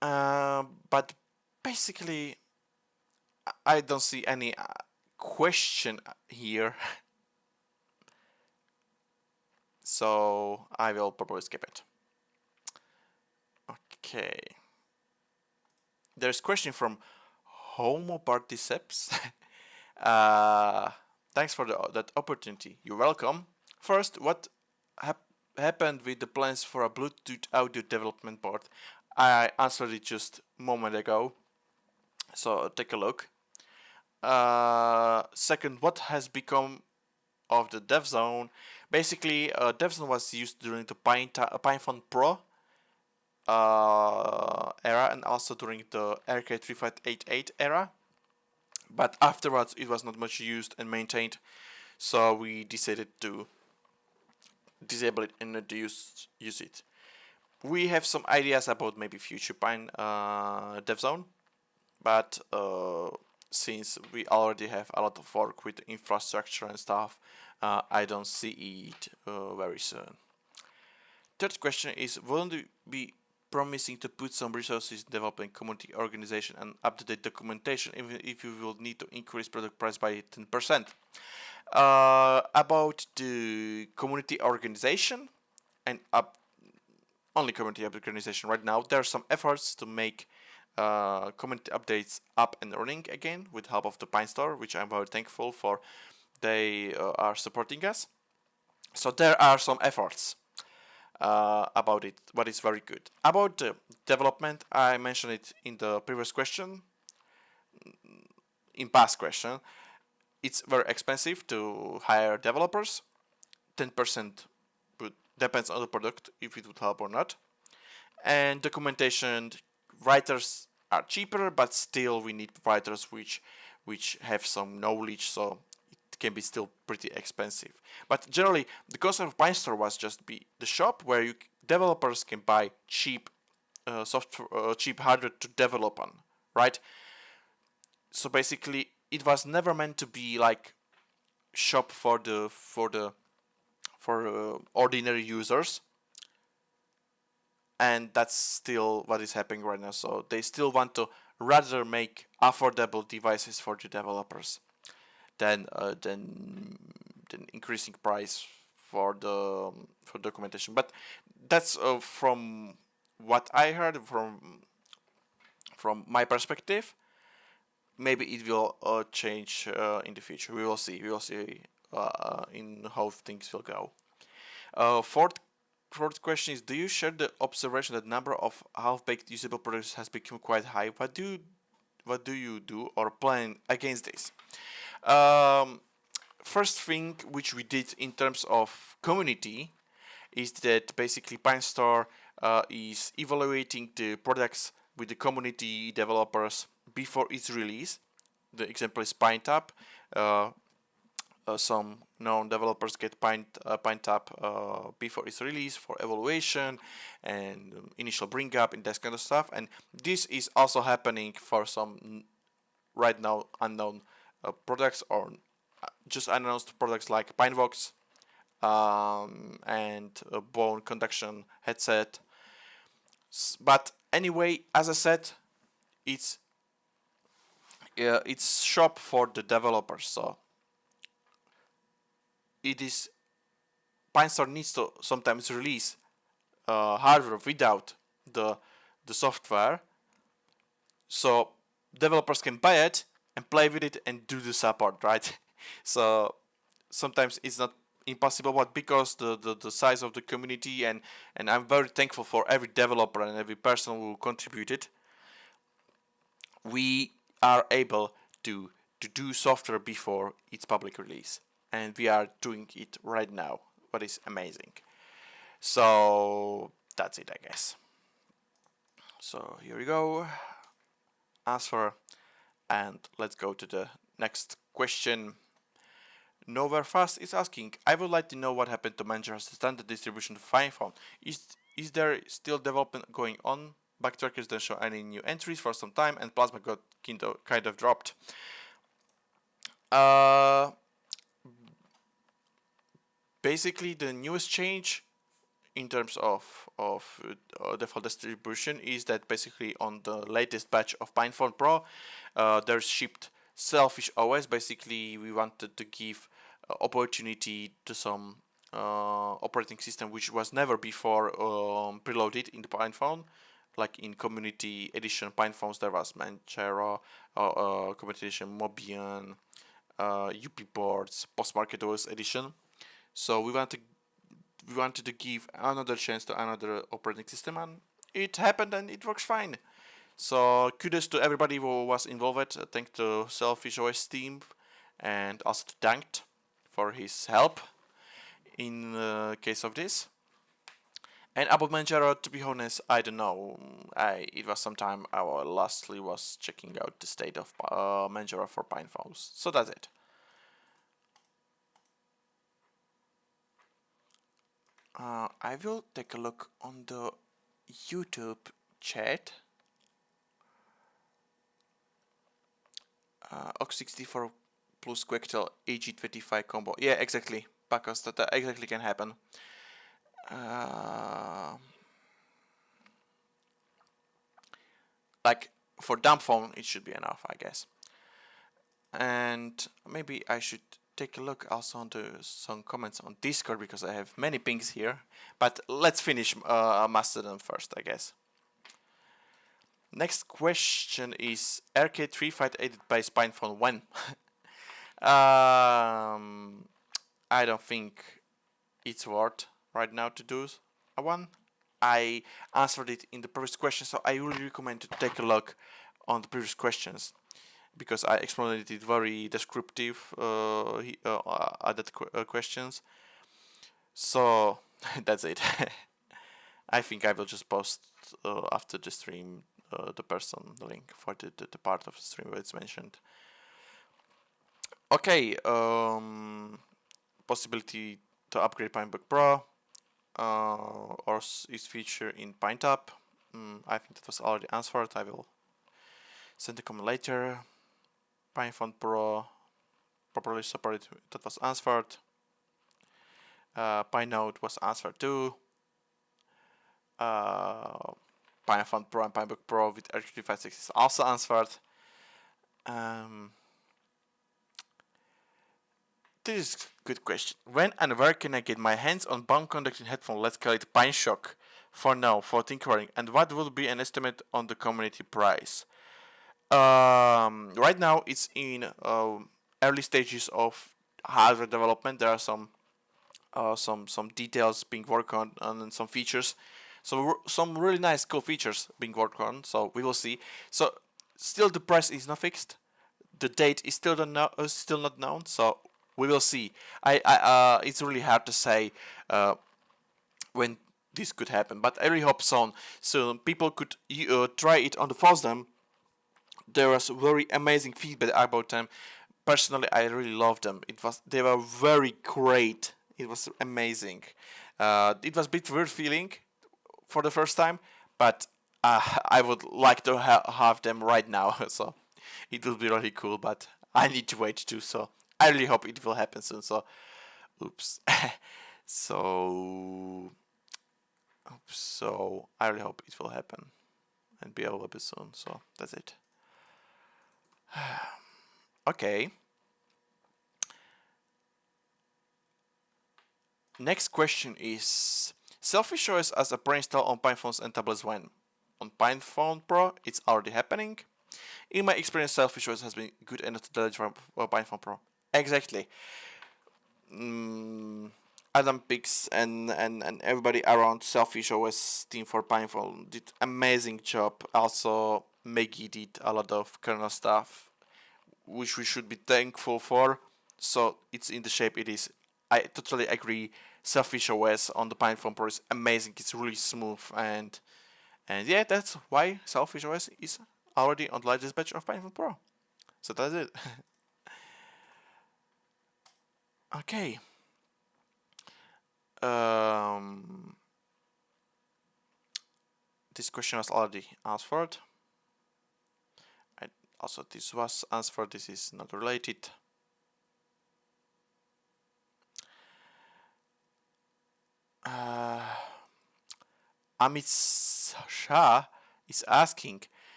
But basically, I don't see any question here, so I will probably skip it. Okay. There's a question from Homo Particeps. Thanks for that opportunity. You're welcome. First, what happened with the plans for a Bluetooth audio development board? I answered it just a moment ago, so take a look. Second, what has become of the DevZone? Basically, DevZone was used during the PinePhone Pro era, and also during the RK3588 era, but afterwards it was not much used and maintained, so we decided to disable it and not use it. We have some ideas about maybe future Pine DevZone, but since we already have a lot of work with infrastructure and stuff, I don't see it very soon. Third question is, wouldn't it be promising to put some resources in developing community organization and up-to-date documentation, even if you will need to increase product price by 10%? About the community organization and only community organization right now, there are some efforts to make community updates up and running again with help of the Pine Store, which I'm very thankful for. They are supporting us. So there are some efforts about it, what is very good. About the development, I mentioned it in the previous question, in past question. It's very expensive to hire developers. 10% depends on the product, if it would help or not. And documentation, writers are cheaper, but still we need writers which have some knowledge, so it can be still pretty expensive. But generally, the concept of Pine Store was just be the shop where developers can buy cheap software, cheap hardware to develop on, right? So basically, it was never meant to be like shop for ordinary users, and that's still what is happening right now. So they still want to rather make affordable devices for the developers than increasing price for the for documentation. But that's from what I heard from my perspective. Maybe it will change in the future. We will see. We will see in how things will go. Fourth question is: do you share the observation that number of half-baked usable products has become quite high? What do you do or plan against this? Um, First thing which we did in terms of community is that basically PineStore is evaluating the products with the community developers before its release. The example is PineTap. Uh, some known developers get PineTap before its release for evaluation and initial bring up and that kind of stuff. And this is also happening for some right now unknown products or just announced products like PineVox and a bone conduction headset. But anyway, as I said, it's shop for the developers, so it is PineStore needs to sometimes release hardware without the software, so developers can buy it and play with it and do the support, right? So sometimes it's not impossible, but because the size of the community and I'm very thankful for every developer and every person who contributed, we are able to do software before its public release, and we are doing it right now, what is amazing. So that's it, I guess. So here we go, answer, and let's go to the next question. Nowhere Fast is asking, I would like to know what happened to Manjara's standard distribution of PinePhone. Is there still development going on? Backtrackers don't show any new entries for some time, and Plasma got kind of dropped. Basically, the newest change in terms of default distribution is that basically on the latest batch of PinePhone Pro, there's shipped Selfish OS. Basically, we wanted to give opportunity to some operating system which was never before preloaded in the PinePhone. Like in Community Edition PinePhones, there was Manjaro, Community Edition Mobian, UP Boards, Postmarket OS Edition. So we wanted to give another chance to another operating system, and it happened and it works fine. So kudos to everybody who was involved. Thanks to Selfish OS team and also to Danked for his help in the case of this. And about Manjaro, to be honest, I don't know. It was some time I lastly was checking out the state of Manjaro for PinePhones. So that's it. I will take a look on the YouTube chat. Ox64 plus Quectel AG25 combo. Yeah, exactly. Because that exactly can happen. Like for dumb phone, it should be enough, I guess. And maybe I should take a look also onto some comments on Discord because I have many pings here. But let's finish Mastodon first, I guess. Next question is Arcade 3 Fight aided by PinePhone 1. I don't think it's worth right now to do a one. I answered it in the previous question, so I really recommend to take a look on the previous questions because I explained it very descriptive at that questions. So that's it. I think I will just post after the stream the link for the part of the stream where it's mentioned. Okay, possibility to upgrade PineBook Pro or its feature in PineTap. I think that was already answered. I will send a comment later. PinePhone Pro properly supported, that was answered. PineNode was answered too. PinePhone Pro and PineBook Pro with R356 is also answered. This is a good question. When and where can I get my hands on bone conducting headphone? Let's call it Pine Shock for now, for tinkering. And what will be an estimate on the community price? Right now it's in early stages of hardware development. There are some details being worked on and some features. So some really nice cool features being worked on. So we will see. So still the price is not fixed. The date is still not known. So we will see. It's really hard to say when this could happen, but I really hope soon. So people could try it on the FOSDEM. There was very amazing feedback about them. Personally, I really loved them. They were very great. It was amazing. It was a bit weird feeling for the first time, but I would like to have them right now. So it will be really cool, but I need to wait too. So I really hope it will happen soon. So, oops. So I really hope it will happen and be available soon. So that's it. Okay. Next question is selfish choice as a pre-install on PinePhones and tablets when? On PinePhone Pro, it's already happening. In my experience, selfish choice has been good enough to delete from PinePhone Pro. Exactly. Adam Pix and everybody around Selfish OS team for PinePhone did amazing job. Also, Maggie did a lot of kernel stuff, which we should be thankful for. So it's in the shape it is. I totally agree. Selfish OS on the PinePhone Pro is amazing. It's really smooth and yeah, that's why Selfish OS is already on the latest batch of PinePhone Pro. So that's it. Okay. This question was already answered. Also, this was answered. This is not related. Amit Shah is asking,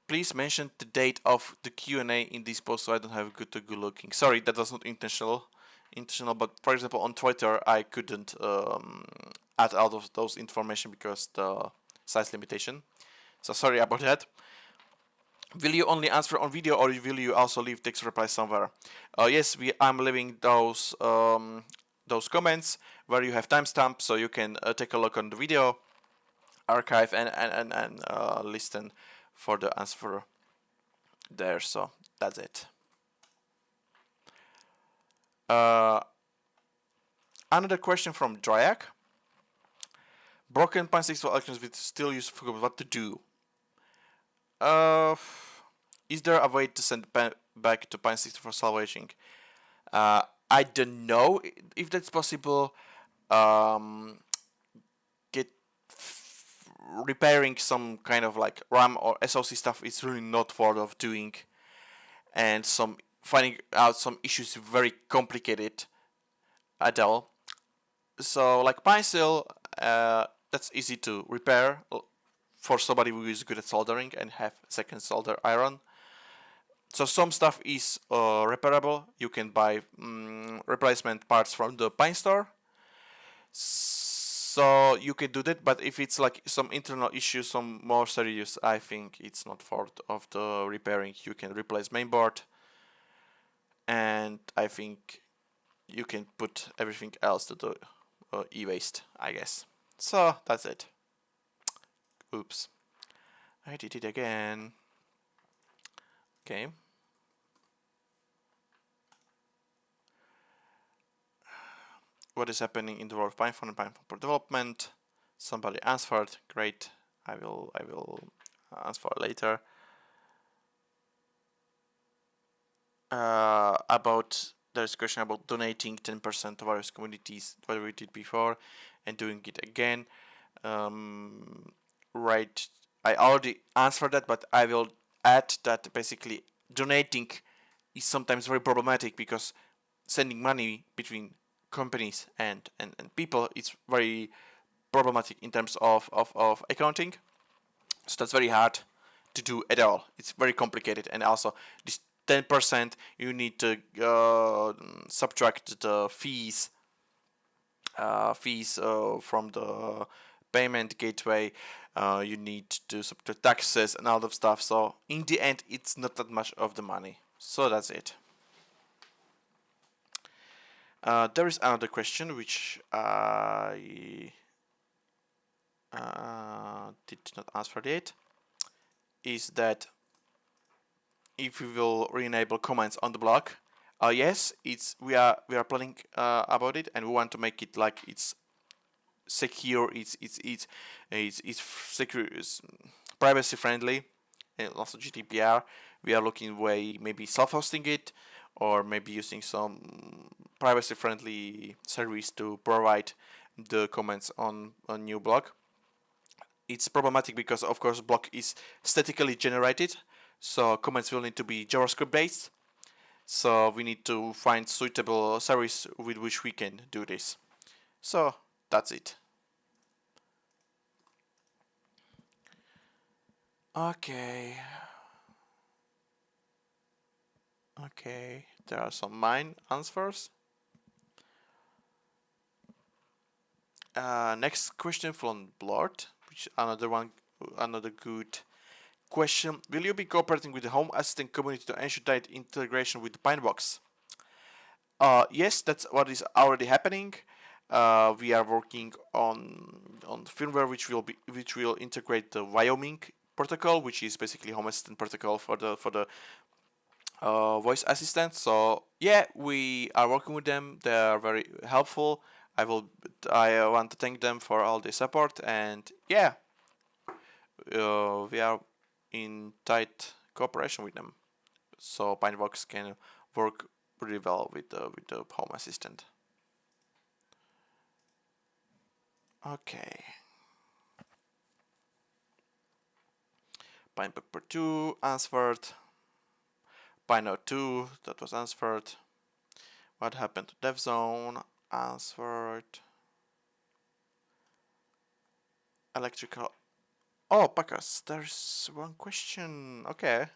please mention the date of the Q&A in this post so I don't have a good looking. Sorry, that was not intentional, but for example on Twitter I couldn't add all of those information because the size limitation. So sorry about that. Will you only answer on video or will you also leave text replies somewhere? Yes, I'm leaving those comments where you have timestamp so you can take a look on the video archive and listen for the answer there. So that's it. Another question from Dryak. Broken PINE64 electrons with still useful. What to do? Is there a way to send back to PINE64 for salvaging? I don't know if that's possible. Repairing some kind of like RAM or SoC stuff is really not worth of doing, and finding out some issues very complicated at all. So like PineSil, that's easy to repair for somebody who is good at soldering and have second solder iron. So some stuff is repairable. You can buy replacement parts from the Pine store. So you can do that, but if it's like some internal issues, some more serious, I think it's not fault of the repairing. You can replace mainboard, and I think you can put everything else to the e-waste, I guess. So that's it. Oops, I did it again. Okay. What is happening in the world of PinePhone and PinePhone Pro development? Somebody answered. Great. I will answer later. About there's a question about donating 10% to various communities, what we did before, and doing it again. Right. I already answered that, but I will add that basically donating is sometimes very problematic because sending money between companies and people is very problematic in terms of accounting. So that's very hard to do at all. It's very complicated, and also this 10%, you need to subtract the fees from the payment gateway. You need to subtract taxes and all of stuff. So in the end, it's not that much of the money. So that's it. There is another question which I did not answer yet. Is that if we will re-enable comments on the blog? Yes, we are planning about it, and we want to make it like it's secure, it's secure, it's privacy friendly, and also GDPR. We are looking way maybe self-hosting it, or maybe using some privacy friendly service to provide the comments on a new blog. It's problematic because of course blog is statically generated, so comments will need to be JavaScript based. So we need to find suitable service with which we can do this. So that's it. Okay, there are some mine answers. Next question from Blort, which another good question. Will you be cooperating with the Home Assistant community to ensure tight integration with the PineBox? Yes, that's what is already happening. We are working on firmware which will integrate the Wyoming protocol, which is basically Home Assistant protocol for the voice assistant. So yeah, we are working with them. They are very helpful. I want to thank them for all the support, and yeah, we are in tight cooperation with them. So PineBox can work pretty well with the Home Assistant. Okay. PineBook 2 answered. Pino 2, that was answered. What happened to DevZone? Answered. Electrical. Oh, Pakas, there's one question. Okay.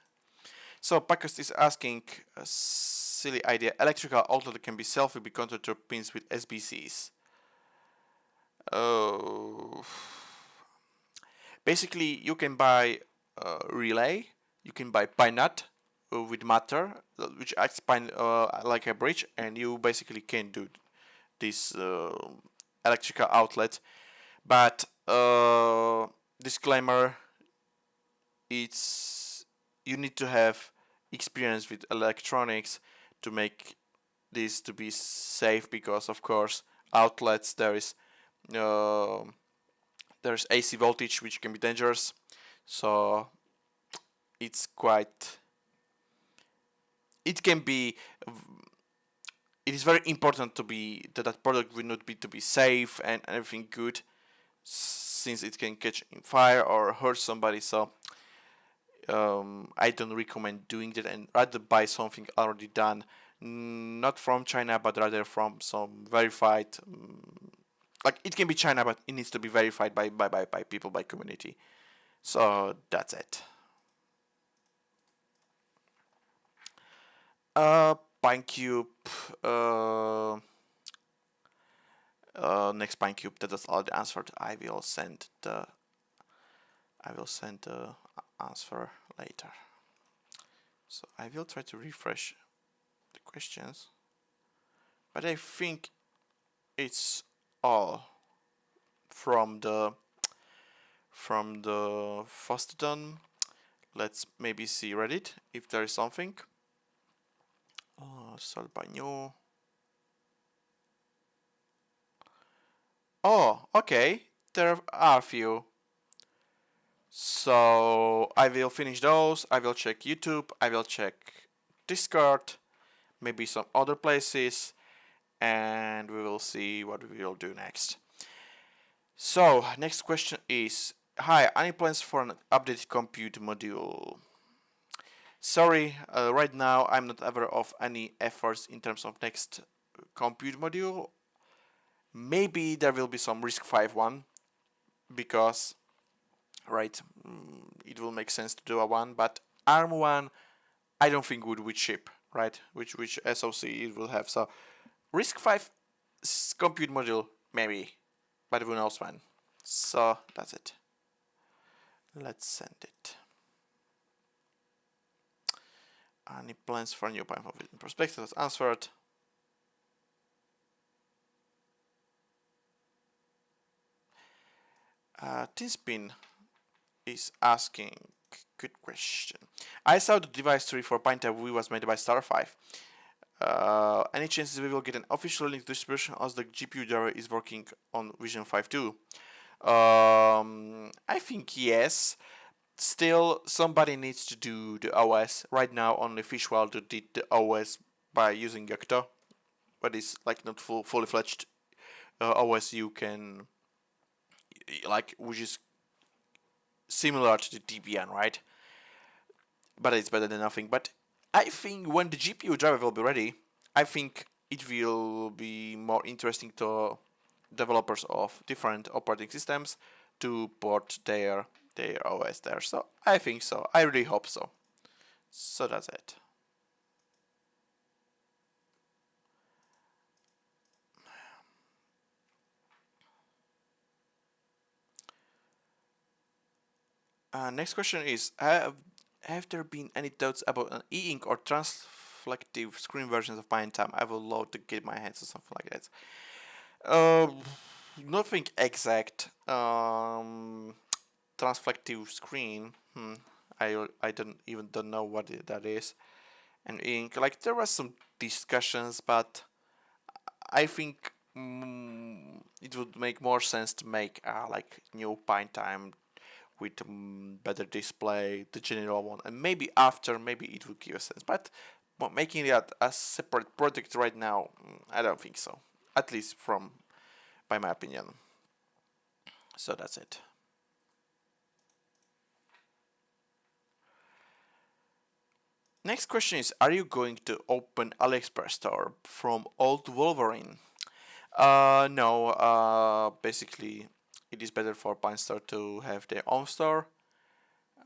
So Pakas is asking a silly idea. Electrical outlet can be selfie controlled to pins with SBCs. Oh. Basically, you can buy a relay. You can buy PineNut with Matter, which acts like a bridge, and you basically can do this electrical outlet. But disclaimer: you need to have experience with electronics to make this to be safe, because of course outlets there's AC voltage which can be dangerous. So it's quite. It is very important to be that product will not be to be safe and everything good, since it can catch in fire or hurt somebody. So I don't recommend doing that, and rather buy something already done, not from China, but rather from some verified. Like it can be China, but it needs to be verified by people, by community. So that's it. PineCube. Next PineCube. That is all the answered. I will send the answer later. So I will try to refresh the questions, but I think it's all from the Mastodon. Let's maybe see Reddit if there is something. Start by new. Oh, okay. There are a few. So I will finish those. I will check YouTube. I will check Discord. Maybe some other places. And we will see what we will do next. So next question is, hi, any plans for an updated compute module? Sorry, right now I'm not aware of any efforts in terms of next compute module. Maybe there will be some RISC-V one, because right, it will make sense to do a one, but ARM one I don't think which chip, right? Which SoC it will have. So RISC-V compute module, maybe, but who knows when. So that's it. Let's send it. Any plans for new PINE64 prospectus? Answered. Tinspin is asking, good question. I saw the device tree for PineType V was made by Star5. Any chances we will get an official link distribution as the GPU driver is working on Vision 5 too? I think yes. Still, somebody needs to do the OS. Right now, only Fishwell did the OS by using Yocto, but it's like not fully fledged OS you can like, which is similar to the Debian, right? But it's better than nothing. But I think when the GPU driver will be ready, I think it will be more interesting to developers of different operating systems to port their OS there. So I think so. I really hope so. So that's it. Next question is, have there been any thoughts about an e-ink or transflective screen versions of PineTime? I will love to get my hands on something like that. Nothing exact. Transflective screen. I don't know what that is. And ink, like there was some discussions, but I think it would make more sense to make like new PineTime with better display, the general one, and maybe after, maybe it would give a sense. But making it a separate project right now, I don't think so. At least by my opinion. So that's it. Next question is, are you going to open AliExpress store from old Wolverine? No, basically it is better for PineStore to have their own store.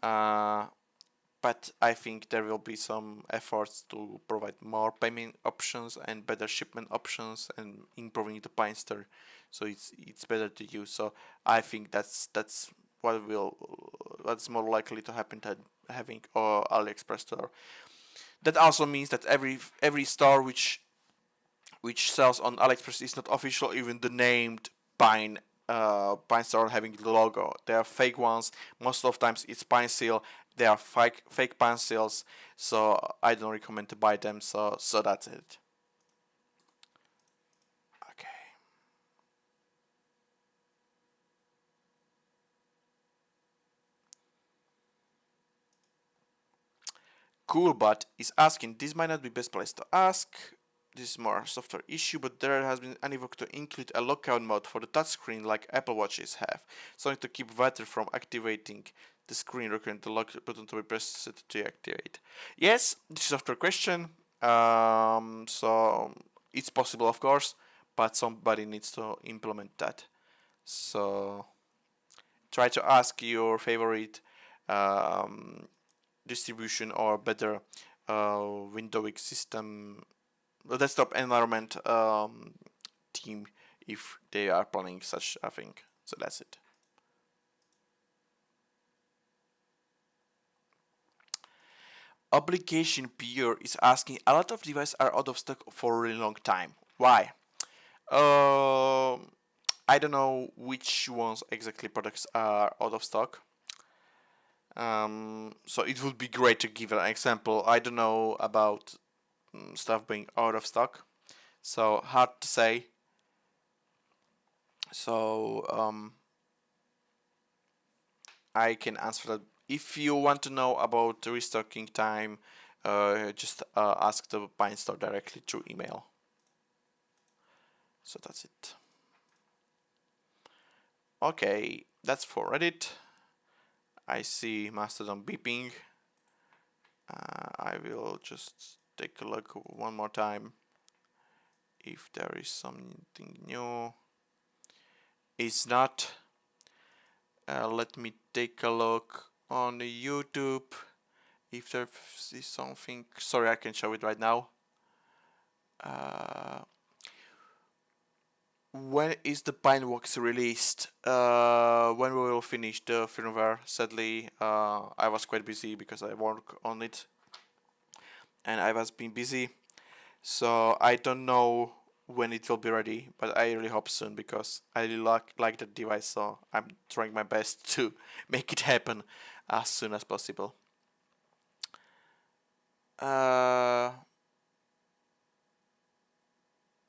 But I think there will be some efforts to provide more payment options and better shipment options and improving the PineStore, so it's better to use. So I think that's what's more likely to happen than having AliExpress store. That also means that every store which sells on AliExpress is not official, even the named Pine store having the logo. They are fake ones. Most of times it's Pine Seal. They are fake Pine Seals, so I don't recommend to buy them. So that's it. Okay. Coolbot is asking, this might not be best place to ask. This is more software issue, but there has been an evoked to include a lockout mode for the touchscreen like Apple Watches have, something to keep water from activating the screen, requiring the lock button to be pressed to activate. Yes, this is a software question, so it's possible of course, but somebody needs to implement that. So try to ask your favorite distribution or better windowing system desktop environment team if they are planning such a thing. So that's it. Obligation Pure is asking, a lot of devices are out of stock for a really long time. Why? I don't know which ones exactly products are out of stock. So it would be great to give an example. I don't know about stuff being out of stock, so hard to say. So I can answer that. If you want to know about the restocking time, just ask the Pine Store directly through email. So that's it. Okay, that's for Reddit. I see Mastodon beeping. I will just take a look one more time if there is something new. It's not. Let me take a look on YouTube If there is something, sorry, I can show it right now. When is the PineWorks released? When we will finish the firmware? Sadly, I was quite busy because I work on it, and I was being busy, so I don't know when it will be ready. But I really hope soon because I really like the device. So I'm trying my best to make it happen as soon as possible. Uh,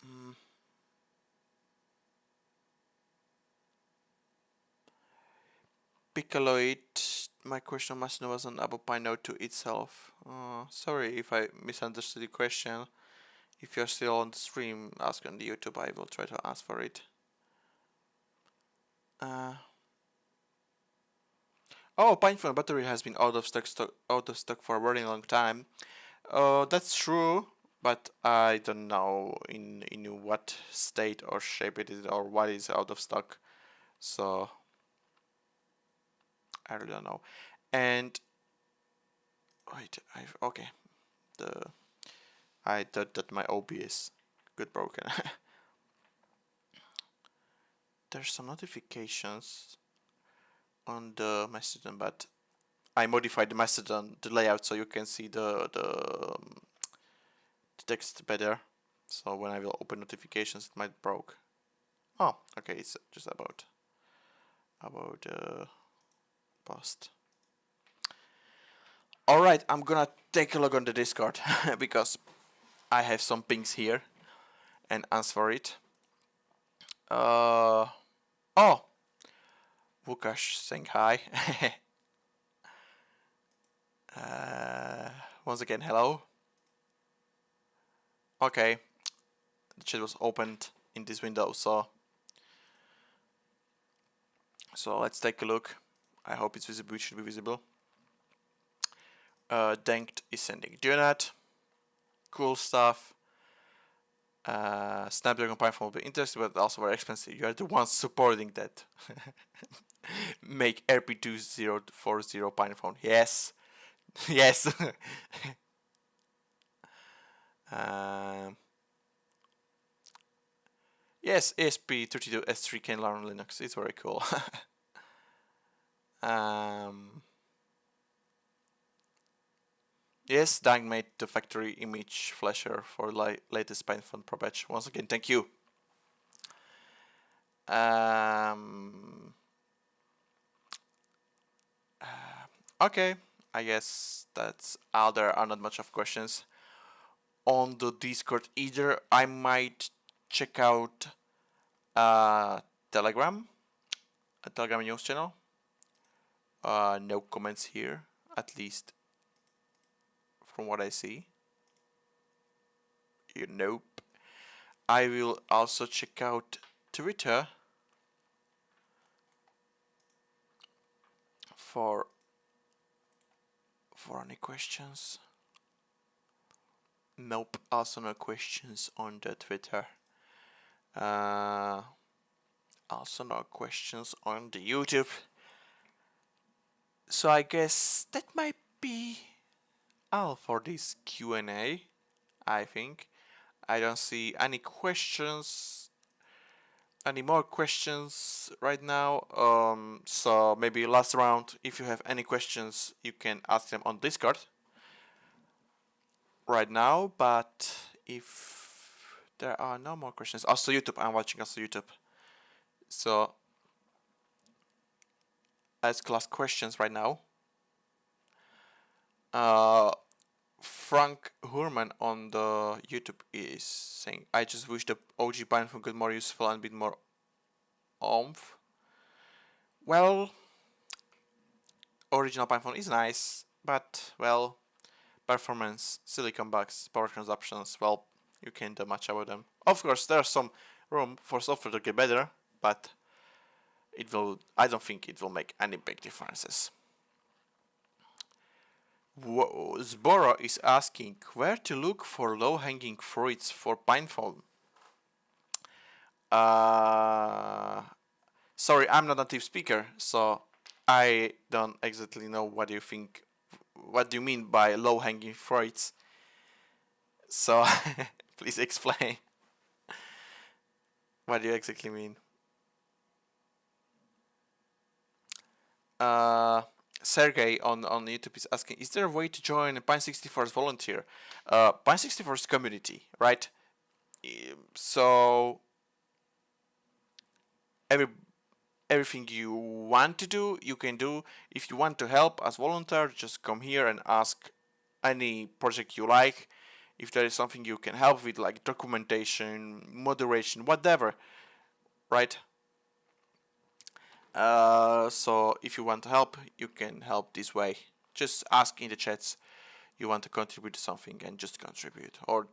mm, Piccoloid, my question must know was on Apple Pine Note 2 itself. Sorry if I misunderstood the question. If you're still on the stream, ask on the YouTube. I will try to answer it. Oh, PinePhone battery has been out of stock for a very long time. That's true, but I don't know in what state or shape it is or what is out of stock. So I really don't know. And wait, okay. I thought that my OBS got broken. There's some notifications on the Mastodon, but I modified the Mastodon, the layout, so you can see the text better. So when I will open notifications, it might broke. Oh, okay, it's just about post. All right, I'm gonna take a look on the Discord because I have some pings here and answer it. Oh, Wukash saying hi. Once again, hello. Okay, the chat was opened in this window, so let's take a look. I hope it's visible. It should be visible. Denked is sending donut. Cool stuff. Snapdragon PinePhone will be interesting, but also very expensive. You are the ones supporting that. Make RP2040 PinePhone. Yes. Yes. Yes, ESP32S3 can learn Linux. It's very cool. Yes, Dang made the factory image flasher for latest PinePhone Pro batch. Once again, thank you. Okay, I guess that's all. There are not much of questions on the Discord either. I might check out Telegram, a Telegram news channel. No comments here, at least from what I see. Nope. I will also check out Twitter for any questions. Nope, also no questions on the Twitter. Also no questions on the YouTube. So I guess that might be all for this Q&A, I think. I don't see any questions, any more questions right now. So maybe last round, if you have any questions, you can ask them on Discord right now. But if there are no more questions, also YouTube, I'm watching also YouTube. So ask last questions right now. Frank Hurman on the YouTube is saying, I just wish the OG PinePhone got more useful and a bit more oomph. Well, original PinePhone is nice, but, well, performance, silicon bugs, power consumptions, well, you can't do much about them. Of course, there's some room for software to get better, but I don't think it will make any big differences. Zboro is asking where to look for low-hanging fruits for PinePhone. Sorry, I'm not a native speaker, so I don't exactly know what you think what do you mean by low-hanging fruits? So please explain. What do you exactly mean? Sergey on YouTube is asking, is there a way to join PINE64 as volunteer? PINE64 is community, right? So everything you want to do, you can do. If you want to help as volunteer, just come here and ask any project you like. If there is something you can help with, like documentation, moderation, whatever, right? So if you want to help, you can help this way. Just ask in the chats you want to contribute to something and just contribute, or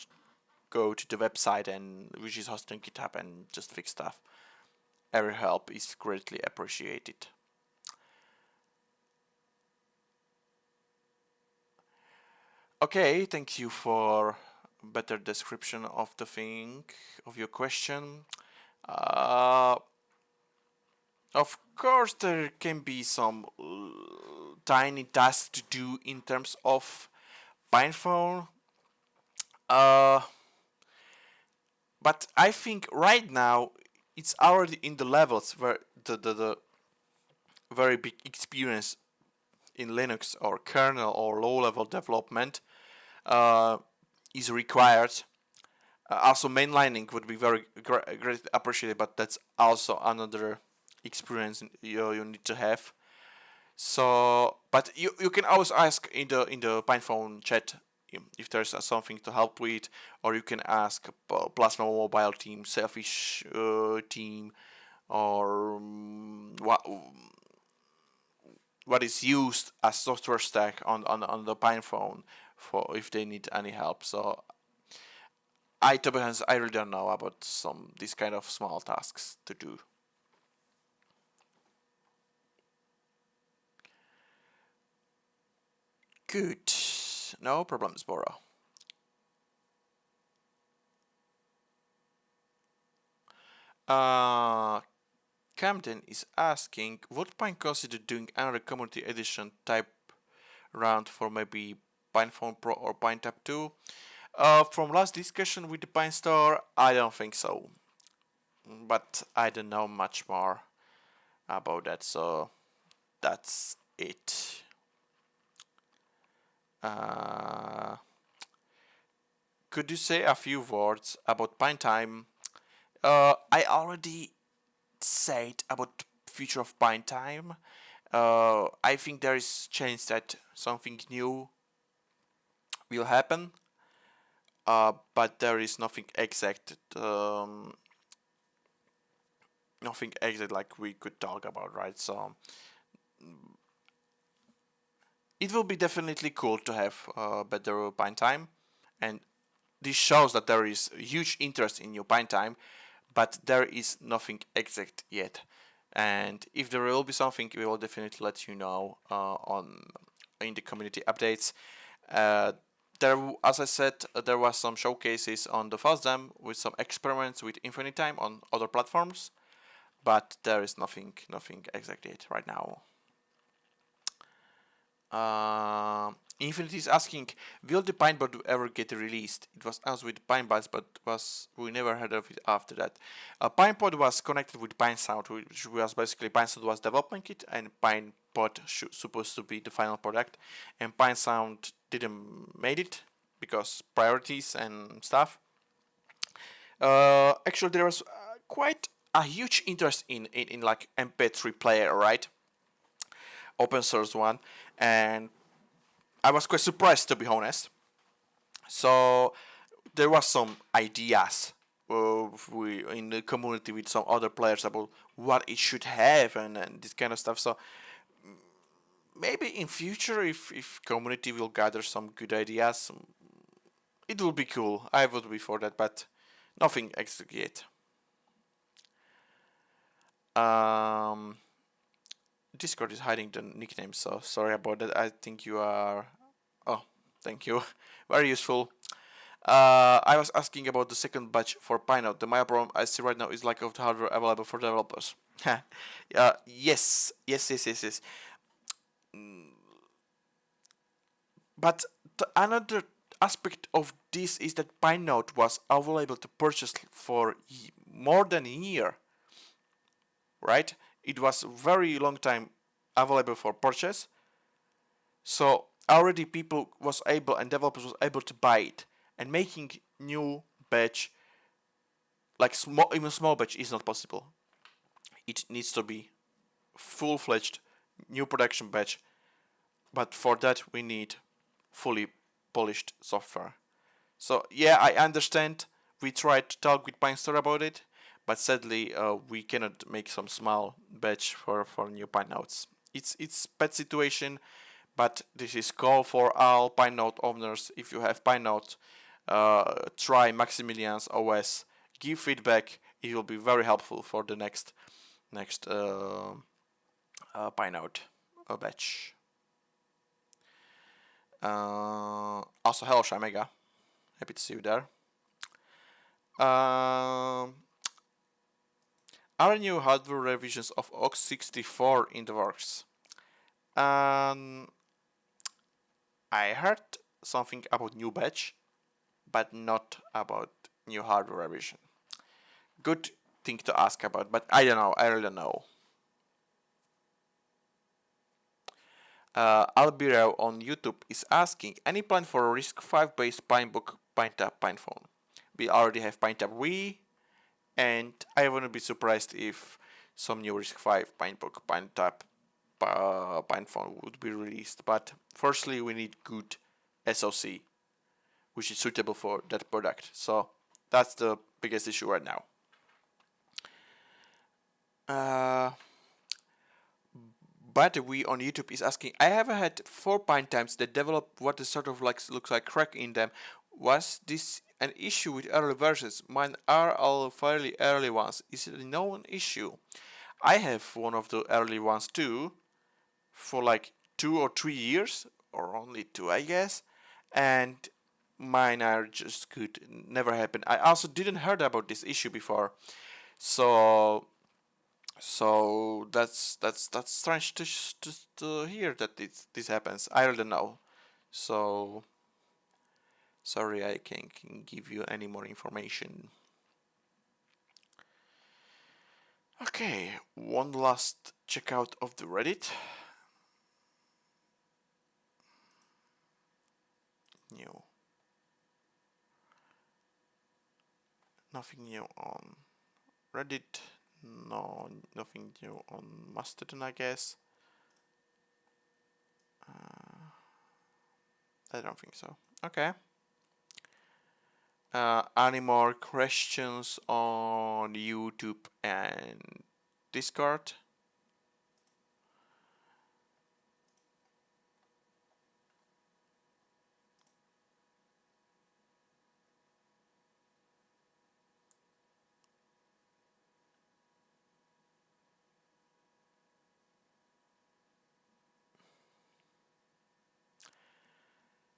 go to the website and which is hosted on GitHub and just fix stuff. Every help is greatly appreciated. Okay, thank you for better description of the thing, of your question. Of course, there can be some tiny tasks to do in terms of PinePhone. But I think right now it's already in the levels where the very big experience in Linux or kernel or low-level development is required. Also, mainlining would be very great appreciated, but that's also another experience you need to have. So, but you can always ask in the PinePhone chat if there's something to help with, or you can ask Plasma Mobile team, Selfish team, or what is used as software stack on the PinePhone for if they need any help. So to be honest, I really don't know about these kind of small tasks to do. Good, no problems, Bora. Camden is asking, would Pine consider doing another community edition type round for maybe PinePhone Pro or PineTap 2? From last discussion with the Pine Store, I don't think so. But I don't know much more about that, so that's it. Could you say a few words about Pine Time? I already said about future of Pine Time. I think there is chance that something new will happen, but there is nothing exact. Nothing exact like we could talk about, right? So it will be definitely cool to have better Pine Time, and this shows that there is huge interest in your Pine Time, but there is nothing exact yet. And if there will be something, we will definitely let you know in the community updates. As I said, there was some showcases on the FOSDEM with some experiments with Infinite Time on other platforms, but there is nothing exact yet right now. Infinity is asking, will the Pineboard ever get released? It was us with Pinebuds, but we never heard of it after that. Pinepod was connected with PineSound, which was basically PineSound was developing it, and Pinepod supposed to be the final product, and PineSound didn't made it because priorities and stuff. Actually, there was quite a huge interest in like MP3 player, right? Open source one, and I was quite surprised, to be honest. So there was some ideas in the community with some other players about what it should have and this kind of stuff. So maybe in future, if community will gather some good ideas, it will be cool. I would be for that, but nothing extra yet. Discord is hiding the nickname, so sorry about that. I think you are... Oh, thank you. Very useful. I was asking about the second batch for Pinot. The Maya problem I see right now is lack of hardware available for developers. Yes. But another aspect of this is that PineNote was available to purchase for more than a year, right? It was a very long time available for purchase, so already people was able and developers was able to buy it, and making new batch, like small, even small batch, is not possible. It needs to be full-fledged new production batch, but for that we need fully polished software. So yeah, I understand. We tried to talk with PineStore about it, but sadly we cannot make some small batch for new PineNotes. It's bad situation, but this is call for all PineNote owners. If you have PineNote, try Maximilian's OS, give feedback. It will be very helpful for the next PineNote batch. Also, hello Shamega, happy to see you there. Are new hardware revisions of OX64 in the works? I heard something about new batch, but not about new hardware revision. Good thing to ask about, but I don't know. I really don't know. Albiro on YouTube is asking, any plan for a RISC-V based Pinebook, PineTap, PinePhone? We already have PineTap Wii, and I wouldn't be surprised if some new RISC-V, Pinebook, PineTap, PinePhone would be released. But firstly, we need good SoC, which is suitable for that product. So that's the biggest issue right now. But we on YouTube is asking, I have had 4 PineTimes that develop what is sort of like looks like crack in them. Was this an issue with early versions? Mine are all fairly early ones. Is it a known issue? I have one of the early ones too, for like 2 or 3 years, or only 2 I guess, and mine are just good, never happened. I also didn't heard about this issue before, so that's strange to hear that this happens. I don't know, so sorry I can't give you any more information. Okay, one last checkout of the Reddit. New. Nothing new on Reddit. No, nothing new on Mastodon, I guess. I don't think so. Okay. Any more questions on YouTube and Discord?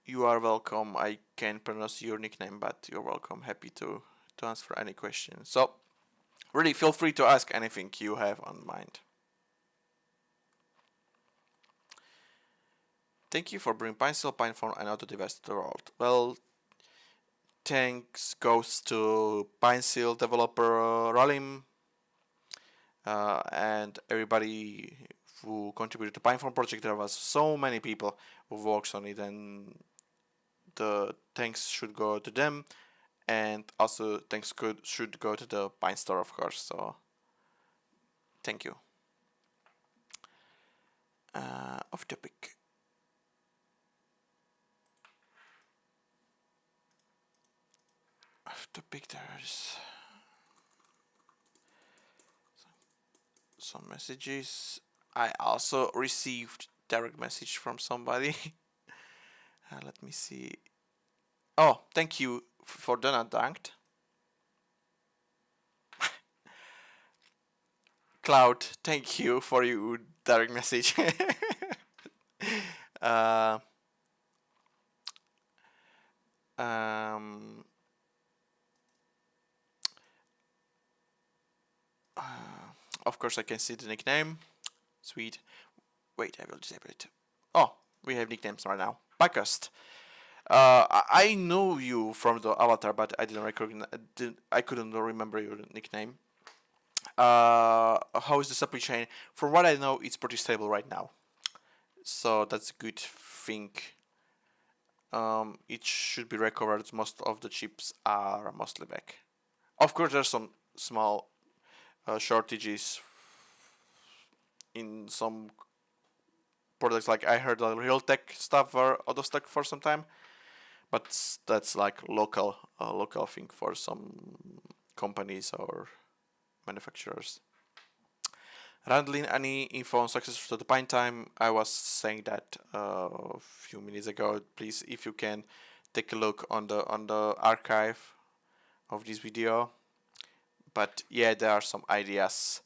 You are welcome. I can't pronounce your nickname, but you're welcome. Happy to answer any questions. So, really, feel free to ask anything you have on mind. Thank you for bringing PineStore, PinePhone, and other devices to the world. Well, thanks goes to PineStore developer Ralim and everybody who contributed to PinePhone project. There was so many people who works on it, and the thanks should go to them, and also thanks should go to the PineStore, of course. So thank you. Off topic. Off topic. There's some messages. I also received direct message from somebody. Let me see. Oh, thank you for Donut Dunked. Cloud, thank you for your direct message. Of course, I can see the nickname. Sweet. Wait, I will disable it. Oh, we have nicknames right now. Podcast. I know you from the avatar, but I didn't recognize. I couldn't remember your nickname. How is the supply chain? From what I know, it's pretty stable right now, so that's a good thing. It should be recovered. Most of the chips are mostly back. Of course, there's some small shortages in some products. Like I heard the Realtek stuff were out of stock for some time, but that's like local thing for some companies or manufacturers. Randlin, any info on success to the Pine time? I was saying that a few minutes ago. Please, if you can, take a look on the archive of this video. But yeah, there are some ideas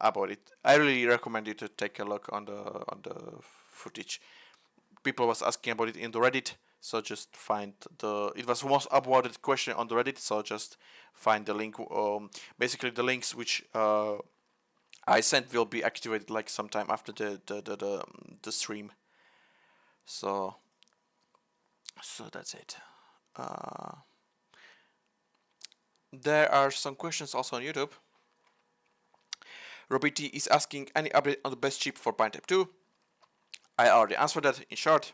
about it. I really recommend you to take a look on the footage. People was asking about it in the Reddit, so just find the. It was most upvoted question on the Reddit, so just find the link. Basically, the links which I sent will be activated like sometime after the stream. So that's it. There are some questions also on YouTube. Robiti is asking any update on the best chip for Pine Type 2. I already answered that in short.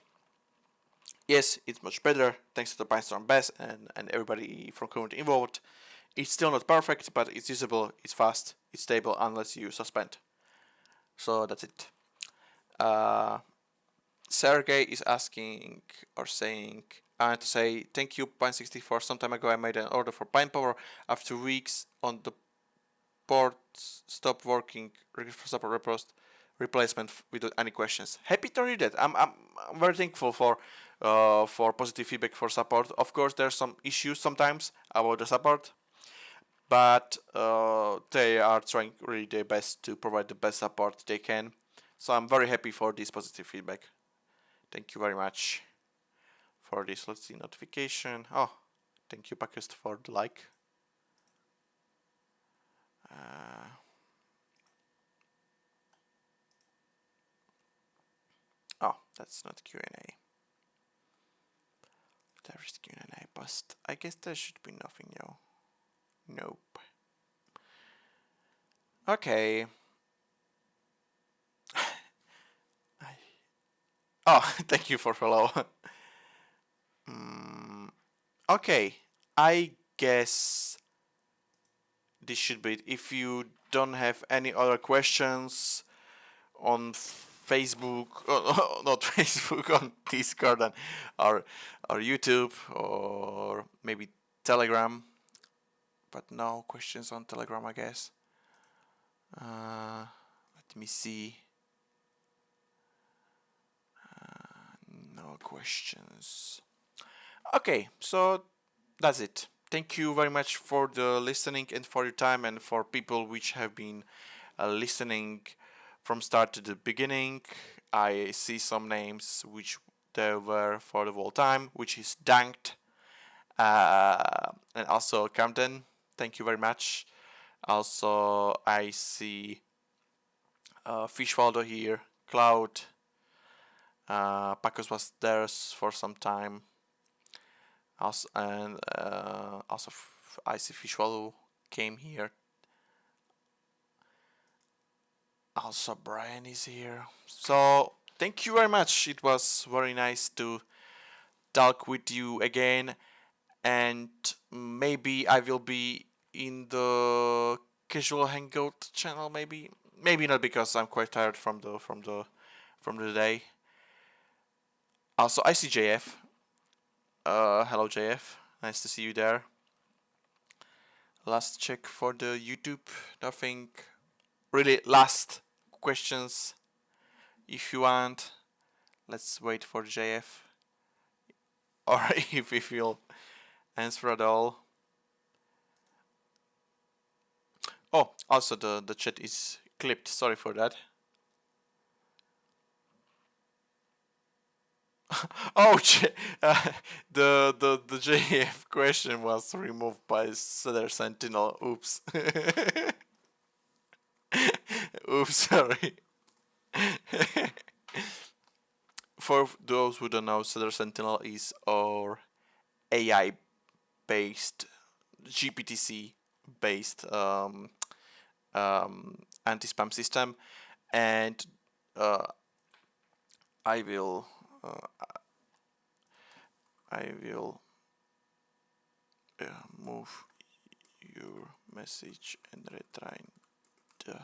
Yes, it's much better thanks to the PineStorm BES and everybody from community involved. It's still not perfect, but it's usable, it's fast, it's stable unless you suspend. So that's it. Sergey is asking or saying, I want to say thank you PINE64. Some time ago I made an order for Pine Power. After weeks on the port stopped working. Support replacement without any questions. Happy to read that. I'm very thankful for positive feedback for support. Of course, there's some issues sometimes about the support, but they are trying really their best to provide the best support they can. So I'm very happy for this positive feedback. Thank you very much for this. Let's see notification. Oh, thank you, Pakist, for the like. Oh, that's not Q&A. There is Q&A, but I guess there should be nothing new. Nope. Okay. Oh, thank you for follow. Okay, I guess this should be it. If you don't have any other questions on Facebook, not Facebook, on Discord and or YouTube or maybe Telegram, but no questions on Telegram, I guess. Let me see. No questions. Okay, so that's it. Thank you very much for the listening and for your time and for people which have been listening from start to the beginning. I see some names which they were for the whole time, which is Danked and also Camden. Thank you very much. Also, I see Fishwaldo here, Cloud. Pacos was there for some time. Also, and also I see Fishwallow came here. Also, Brian is here. So thank you very much. It was very nice to talk with you again, and maybe I will be in the casual hangout channel. Maybe not, because I'm quite tired from the day. Also, I see JF. Hello JF. Nice to see you there. Last check for the YouTube. Nothing. Really, last questions. If you want, let's wait for JF. Or if he'll answer at all. Oh, also the chat is clipped. Sorry for that. Oh, the JF question was removed by Cedar Sentinel. Oops. Oops, sorry. for those who don't know, Cedar Sentinel is our AI-based, GPTC-based anti-spam system, and uh, I will move your message and retrain the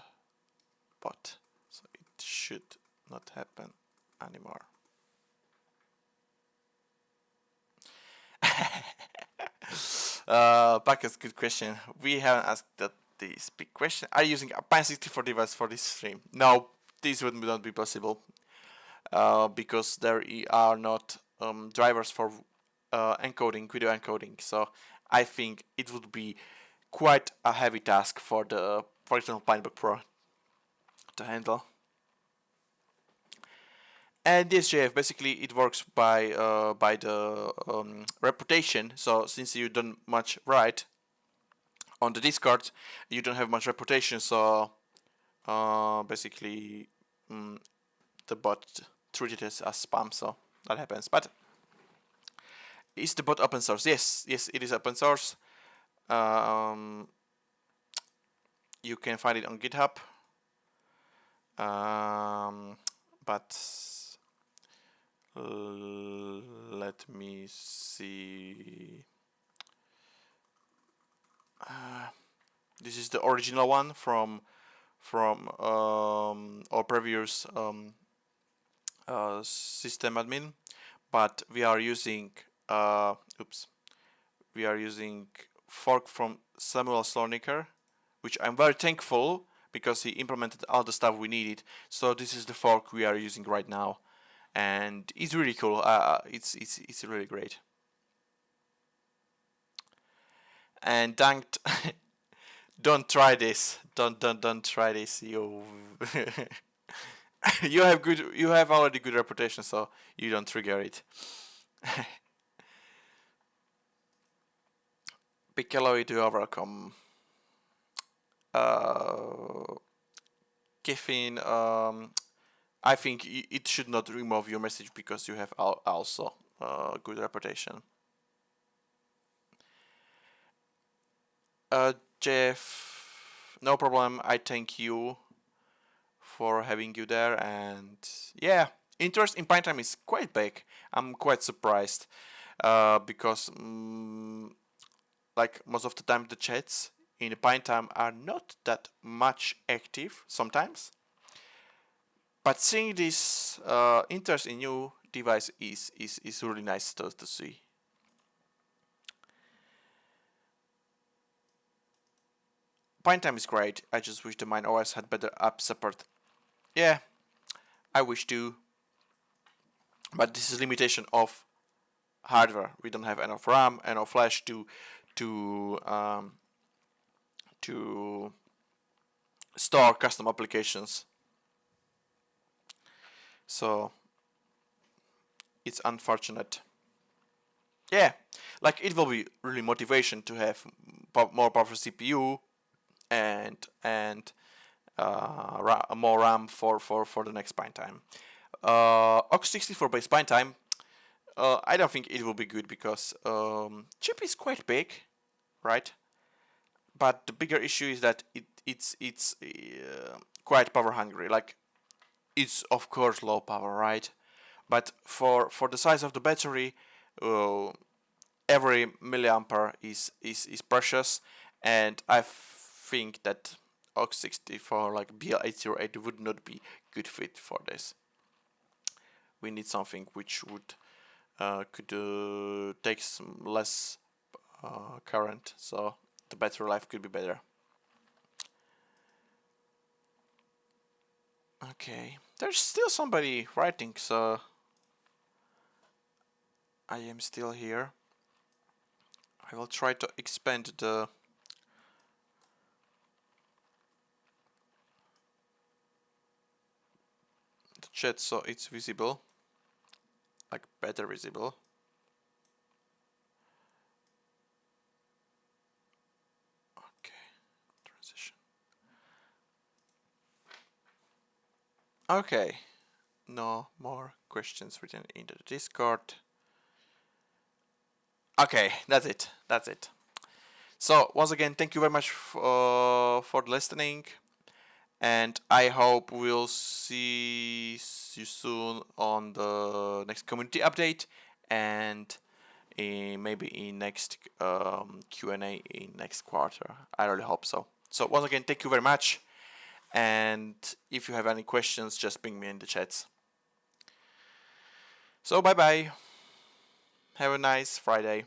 bot, so it should not happen anymore. Backus, good question. We haven't asked that this big question. Are you using a PINE64 device for this stream? No, this would not be possible because there are not drivers for encoding, video encoding. So I think it would be quite a heavy task for the, for example, PineBook Pro to handle. And this JF, basically it works by the reputation. So since you don't much write on the Discord, you don't have much reputation. So basically the bot treated it as spam. So that happens. But is the bot open source? Yes, it is open source. You can find it on GitHub. But let me see. This is the original one from our previous system admin, but we are using we are using fork from Samuel Sloniker, which I'm very thankful because he implemented all the stuff we needed. So this is the fork we are using right now, and it's really cool. It's really great. And Danked, don't try this. Don't try this. You you have already good reputation, so you don't trigger it. Pickeloid, you are welcome. Kiffin, I think it should not remove your message because you have also good reputation. Jeff, no problem. I thank you for having you there, and yeah, interest in Pine Time is quite big. I'm quite surprised because like most of the time the chats in Pine Time are not that much active sometimes. But seeing this interest in new device is really nice to see. Pine Time is great. I just wish the Mine OS had better app support. Yeah, I wish too. But this is limitation of hardware. We don't have enough RAM, enough flash to store custom applications. So it's unfortunate. Yeah, like it will be really motivation to have more powerful CPU and more RAM for the next Pine Time. Ox64 based Pine Time, I don't think it will be good because chip is quite big, right? But the bigger issue is that it's quite power hungry. Like it's of course low power, right? But for the size of the battery, every milliampere is precious, and I think that Ox64 like BL808 would not be good fit for this. We need something which would could take some less current, so the battery life could be better. Okay, there's still somebody writing, so I am still here. I will try to expand the chat so it's visible, like better visible. Okay, transition. Okay, No more questions written into the Discord. Okay, that's it. That's it. So once again, thank you very much for listening, and I hope we'll see you soon on the next community update, and maybe in next Q&A in next quarter. I really hope so. So once again, thank you very much, and if you have any questions, just ping me in the chats. So bye bye. Have a nice Friday.